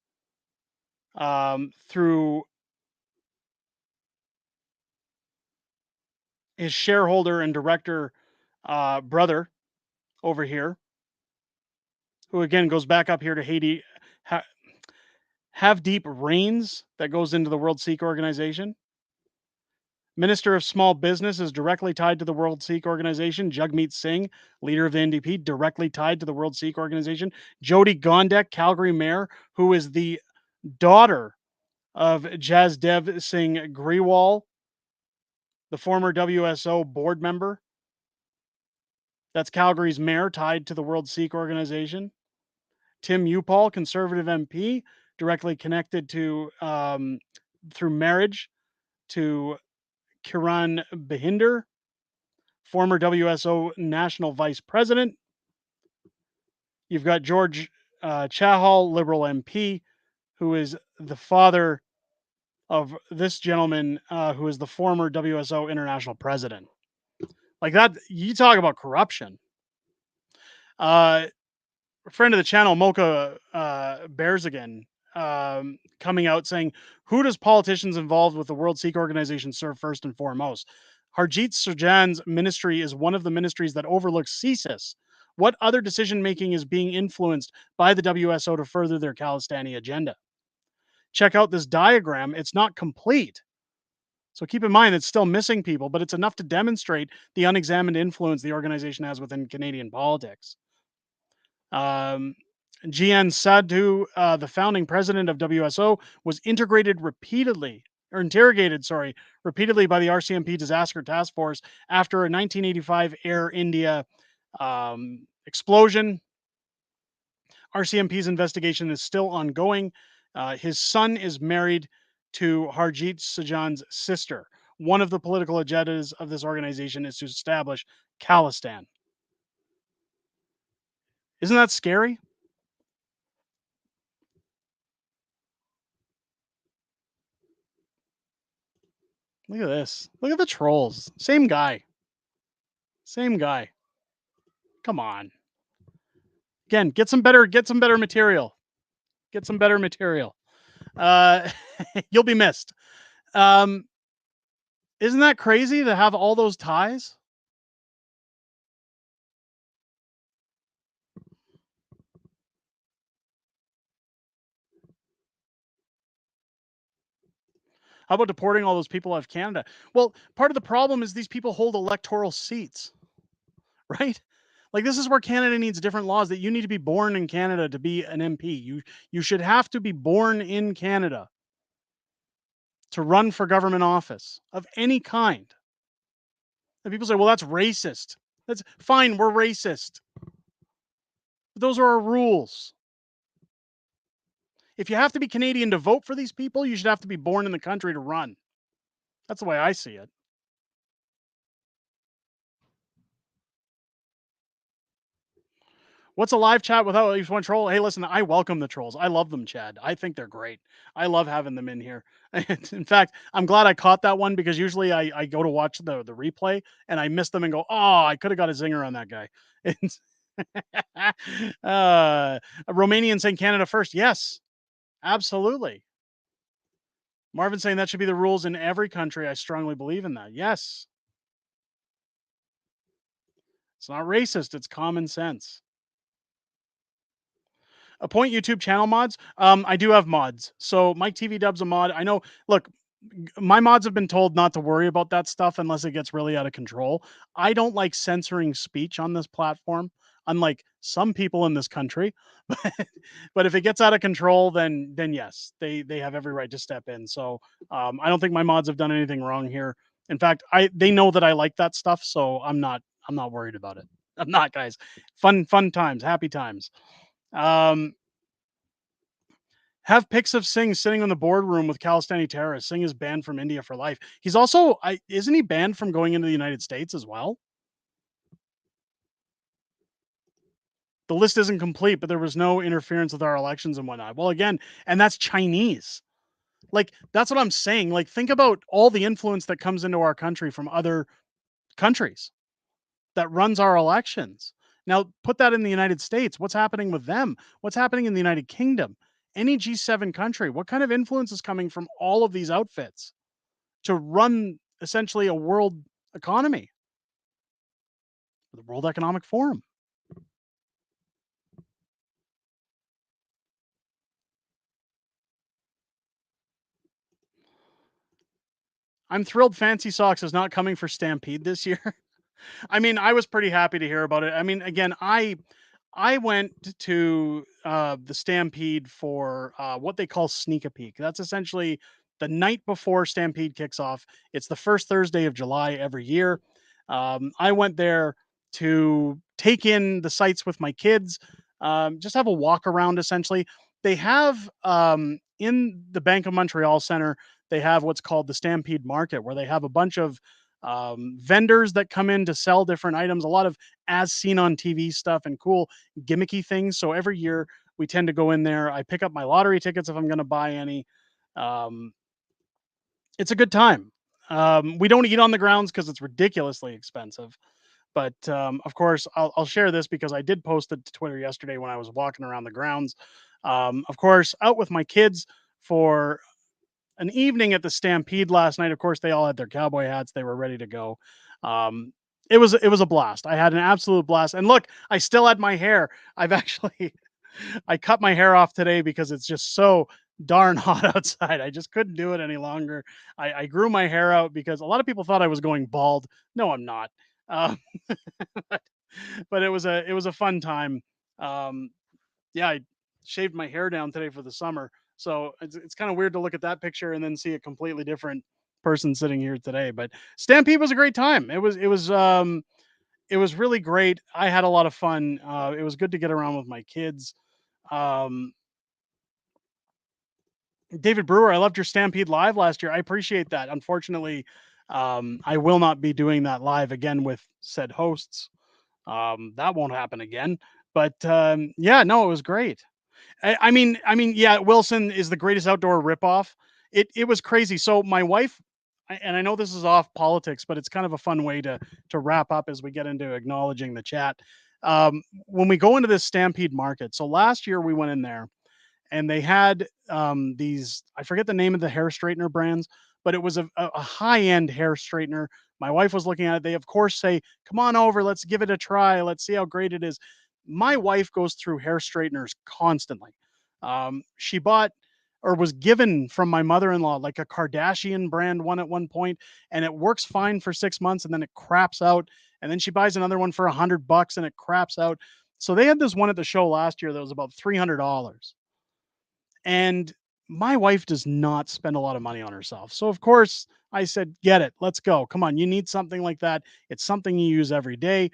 through his shareholder and director brother over here, who again goes back up here to Haiti. Have deep rains that goes into the World Sikh Organization. Minister of Small Business is directly tied to the World Sikh Organization. Jagmeet Singh, leader of the NDP, directly tied to the World Sikh Organization. Jody Gondek, Calgary mayor, who is the daughter of Jasdev Singh Grewal, the former WSO board member. That's Calgary's mayor, tied to the World Sikh Organization. Tim Upal, conservative MP, directly connected to, through marriage, to Kiran Bahinder, former WSO national vice president. You've got George Chahal, Liberal MP, who is the father of this gentleman, who is the former WSO international president. Like that, you talk about corruption. A friend of the channel, Mocha Bears again, coming out saying, who does politicians involved with the World Sikh Organization serve first and foremost? Harjit Sajan's ministry is one of the ministries that overlooks CSIS. What other decision-making is being influenced by the WSO to further their Khalistani agenda? Check out this diagram. It's not complete. So keep in mind, it's still missing people, but it's enough to demonstrate the unexamined influence the organization has within Canadian politics. Jian Sadhu, the founding president of WSO, was interrogated repeatedly by the RCMP Disaster Task Force after a 1985 Air India explosion. RCMP's investigation is still ongoing. His son is married to Harjit Sajan's sister. One of the political agendas of this organization is to establish Khalistan. Isn't that scary? Look at this. Look at the trolls. Same guy. Same guy. Come on. Again, get some better material. Get some better material. You'll be missed. Isn't that crazy to have all those ties? How about deporting all those people out of Canada? Well, part of the problem is these people hold electoral seats, right? Like, this is where Canada needs different laws, that you need to be born in Canada to be an MP. You should have to be born in Canada to run for government office of any kind. And people say, well, that's racist. That's fine, we're racist. But those are our rules. If you have to be Canadian to vote for these people, you should have to be born in the country to run. That's the way I see it. What's a live chat without at least one troll? Hey, listen, I welcome the trolls. I love them, Chad. I think they're great. I love having them in here. In fact, I'm glad I caught that one, because usually I go to watch the replay and I miss them and go, oh, I could have got a zinger on that guy. A Romanian saying Canada first. Yes, absolutely. Marvin saying that should be the rules in every country. I strongly believe in that. Yes. It's not racist. It's common sense. Appoint YouTube channel mods. I do have mods. So Mike TV Dub's a mod. I know. Look, my mods have been told not to worry about that stuff unless it gets really out of control. I don't like censoring speech on this platform, unlike some people in this country. But if it gets out of control, then yes, they have every right to step in. So I don't think my mods have done anything wrong here. In fact, they know that I like that stuff, so I'm not worried about it. I'm not, guys. Fun times, happy times. Have pics of Singh sitting in the boardroom with Khalistani terrorists. Singh is banned from India for life. He's also, isn't he banned from going into the United States as well? The list isn't complete, but there was no interference with our elections and whatnot. Well, again, and that's Chinese. Like, that's what I'm saying. Like, think about all the influence that comes into our country from other countries that runs our elections. Now, put that in the United States. What's happening with them? What's happening in the United Kingdom? Any G7 country? What kind of influence is coming from all of these outfits to run essentially a world economy? The World Economic Forum. I'm thrilled Fancy Socks is not coming for Stampede this year. I mean, I was pretty happy to hear about it. I mean, again, I went to the Stampede for what they call Sneak a Peek. That's essentially the night before Stampede kicks off. It's the first Thursday of July every year. I went there to take in the sights with my kids, just have a walk around essentially. They have in the Bank of Montreal Center, they have what's called the Stampede Market, where they have a bunch of vendors that come in to sell different items, a lot of as seen on TV stuff and cool gimmicky things. So every year we tend to go in there. I pick up my lottery tickets if I'm going to buy any. It's a good time. We don't eat on the grounds because it's ridiculously expensive. But of course, I'll share this because I did post it to Twitter yesterday when I was walking around the grounds. Of course, out with my kids for an evening at the Stampede last night. Of course, they all had their cowboy hats. They were ready to go. It was a blast. I had an absolute blast. And look, I still had my hair. I cut my hair off today because it's just so darn hot outside. I just couldn't do it any longer. I grew my hair out because a lot of people thought I was going bald. No, I'm not. But it was a fun time. Yeah, I shaved my hair down today for the summer. So it's kind of weird to look at that picture and then see a completely different person sitting here today. But Stampede was a great time. It was really great. I had a lot of fun. It was good to get around with my kids. David Brewer, I loved your Stampede live last year. I appreciate that. Unfortunately, I will not be doing that live again with said hosts. That won't happen again. But yeah, no, it was great. I mean, yeah, Wilson is the greatest outdoor ripoff. It was crazy. So my wife, and I know this is off politics, but it's kind of a fun way to wrap up as we get into acknowledging the chat. When we go into this Stampede market, so last year we went in there and they had these, I forget the name of the hair straightener brands, but it was a high-end hair straightener. My wife was looking at it. They, of course, say, come on over. Let's give it a try. Let's see how great it is. My wife goes through hair straighteners constantly. She bought or was given from my mother-in-law, like a Kardashian brand one at one point, and it works fine for 6 months and then it craps out. And then she buys another one for $100 and it craps out. So they had this one at the show last year that was about $300. And my wife does not spend a lot of money on herself. So of course I said, get it, let's go. Come on, you need something like that. It's something you use every day.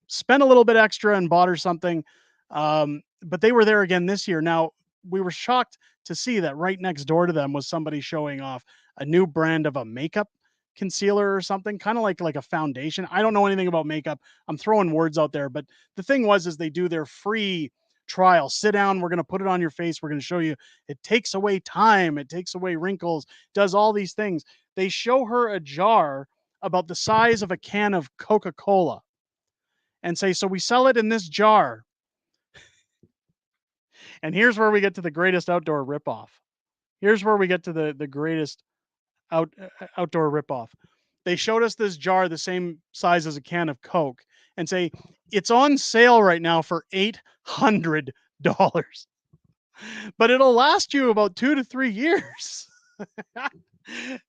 Spent a little bit extra and bought her something. But they were there again this year. Now, we were shocked to see that right next door to them was somebody showing off a new brand of a makeup concealer or something, kind of like a foundation. I don't know anything about makeup. I'm throwing words out there, but the thing was is they do their free trial. Sit down, we're going to put it on your face. We're going to show you it takes away time, it takes away wrinkles, does all these things. They show her a jar about the size of a can of Coca-Cola and say, so we sell it in this jar. And here's where we get to the greatest outdoor ripoff. Here's where we get to the greatest outdoor ripoff. They showed us this jar the same size as a can of Coke and say, it's on sale right now for $800. But it'll last you about 2 to 3 years.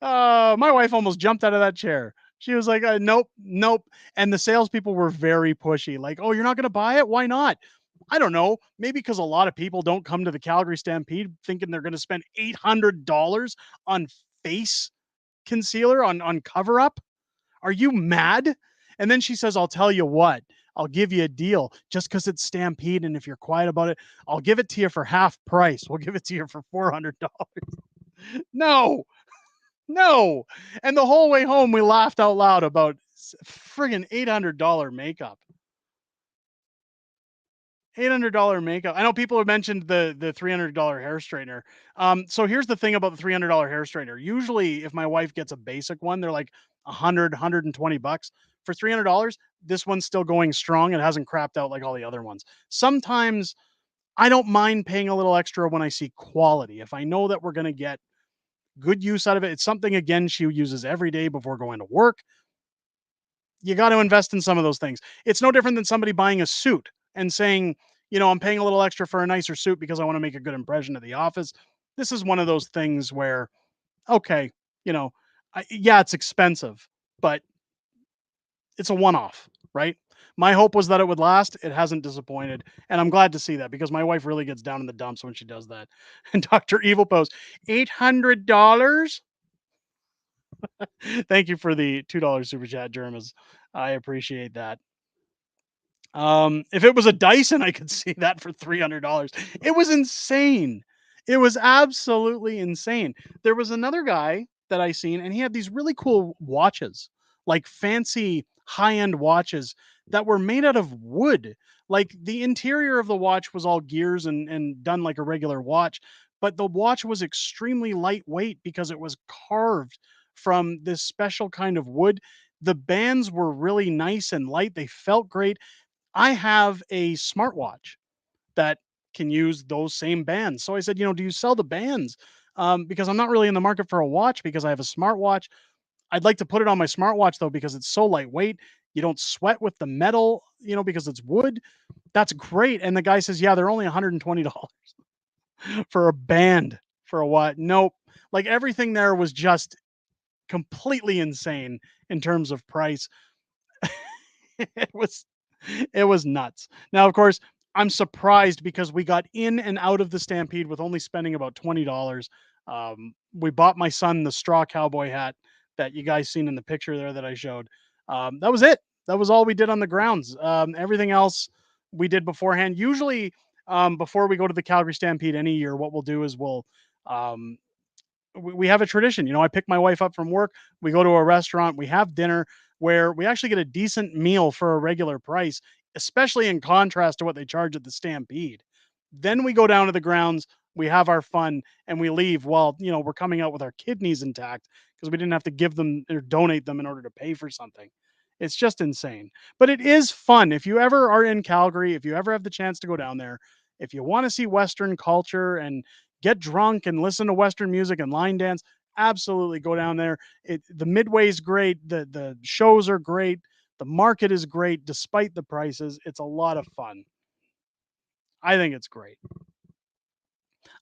My wife almost jumped out of that chair. She was like, nope. And the salespeople were very pushy. Like, oh, you're not going to buy it? Why not? I don't know. Maybe because a lot of people don't come to the Calgary Stampede thinking they're going to spend $800 on face concealer, on cover up. Are you mad? And then she says, I'll tell you what, I'll give you a deal just because it's Stampede. And if you're quiet about it, I'll give it to you for half price. We'll give it to you for $400. No. And the whole way home, we laughed out loud about friggin' $800 makeup. $800 makeup. I know people have mentioned the $300 hair straightener. So here's the thing about the $300 hair straightener. Usually, if my wife gets a basic one, they're like $120. For $300, this one's still going strong. It hasn't crapped out like all the other ones. Sometimes I don't mind paying a little extra when I see quality. If I know that we're going to get good use out of it, it's something, again, she uses every day before going to work. You got to invest in some of those things. It's no different than somebody buying a suit and saying, I'm paying a little extra for a nicer suit because I want to make a good impression at the office. This is one of those things where, okay, yeah, it's expensive, but it's a one-off, right? My hope was that it would last. It hasn't disappointed. And I'm glad to see that because my wife really gets down in the dumps when she does that. And Dr. Evil posts, $800? Thank you for the $2 super chat, Jermas. I appreciate that. If it was a Dyson, I could see that for $300. It was insane. It was absolutely insane. There was another guy that I seen, and he had these really cool watches, like fancy high-end watches that were made out of wood. Like the interior of the watch was all gears and done like a regular watch, but the watch was extremely lightweight because it was carved from this special kind of wood. The bands were really nice and light. They felt great. I have a smartwatch that can use those same bands. So I said, do you sell the bands? Because I'm not really in the market for a watch because I have a smartwatch. I'd like to put it on my smartwatch though, because it's so lightweight. You don't sweat with the metal, because it's wood. That's great. And the guy says, yeah, they're only $120 for a band for a watch. Nope. Like everything there was just completely insane in terms of price. It was nuts. Now, of course, I'm surprised because we got in and out of the Stampede with only spending about $20. We bought my son the straw cowboy hat that you guys seen in the picture there that I showed. That was it. That was all we did on the grounds. Everything else we did beforehand. Usually, before we go to the Calgary Stampede any year, what we'll do is we have a tradition. I pick my wife up from work. We go to a restaurant. We have dinner where we actually get a decent meal for a regular price, especially in contrast to what they charge at the Stampede. Then we go down to the grounds, we have our fun, and we leave while, we're coming out with our kidneys intact because we didn't have to give them or donate them in order to pay for something. It's just insane. But it is fun. If you ever are in Calgary, if you ever have the chance to go down there, if you want to see Western culture and get drunk and listen to Western music and line dance, absolutely go down there. The Midway is great. The shows are great. The market is great despite the prices. It's a lot of fun. I think it's great.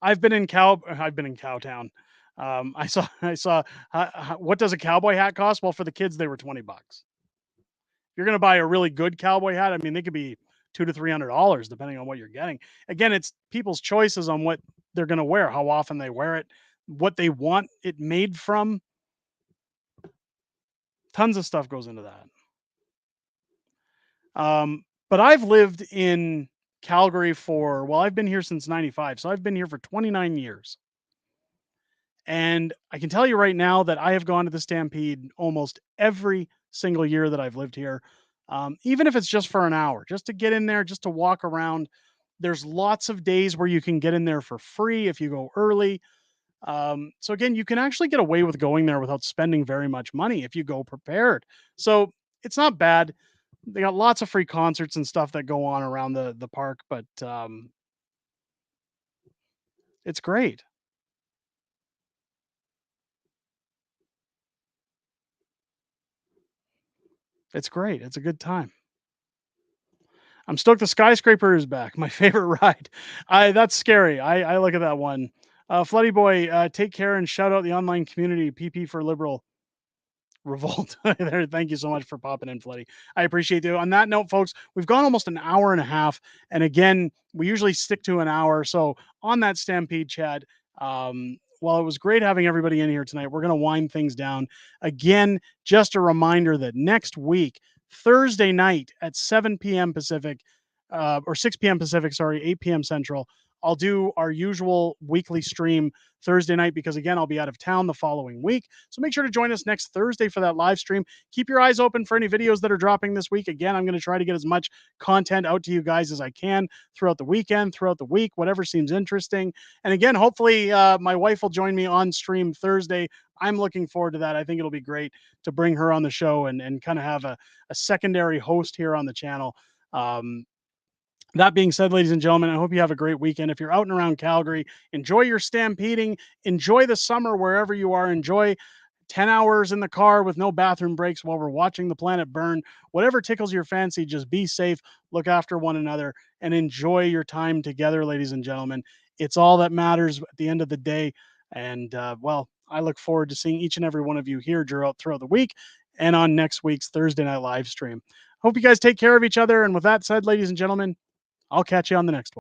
I've been in Cowtown. I saw what does a cowboy hat cost? Well, for the kids, they were $20. You're going to buy a really good cowboy hat. I mean, they could be $200 to $300 depending on what you're getting. Again, it's people's choices on what they're going to wear, how often they wear it, what they want it made from. Tons of stuff goes into that. But I've lived in Calgary I've been here since 95. So I've been here for 29 years. And I can tell you right now that I have gone to the Stampede almost every single year that I've lived here. Even if it's just for an hour, just to get in there, just to walk around. There's lots of days where you can get in there for free if you go early. So again, you can actually get away with going there without spending very much money if you go prepared. So it's not bad. They got lots of free concerts and stuff that go on around the park, but it's great. It's great. It's a good time. I'm stoked the skyscraper is back. My favorite ride. That's scary. I look at that one. Floody Boy, take care and shout out the online community. PP for Liberal Revolt. There. Thank you so much for popping in, Floody. I appreciate you. On that note, folks, we've gone almost an hour and a half. And again, we usually stick to an hour. So on that Stampede chat, while it was great having everybody in here tonight, we're going to wind things down. Again, just a reminder that next week, Thursday night at 7 p.m. Pacific, or 6 p.m. Pacific, 8 p.m. Central, I'll do our usual weekly stream Thursday night because, again, I'll be out of town the following week. So make sure to join us next Thursday for that live stream. Keep your eyes open for any videos that are dropping this week. Again, I'm going to try to get as much content out to you guys as I can throughout the weekend, throughout the week, whatever seems interesting. And again, hopefully my wife will join me on stream Thursday. I'm looking forward to that. I think it'll be great to bring her on the show and kind of have a secondary host here on the channel. That being said, ladies and gentlemen, I hope you have a great weekend. If you're out and around Calgary, enjoy your stampeding, enjoy the summer wherever you are, enjoy 10 hours in the car with no bathroom breaks while we're watching the planet burn. Whatever tickles your fancy, just be safe, look after one another, and enjoy your time together, ladies and gentlemen. It's all that matters at the end of the day. And, I look forward to seeing each and every one of you here throughout the week and on next week's Thursday night live stream. Hope you guys take care of each other. And with that said, ladies and gentlemen, I'll catch you on the next one.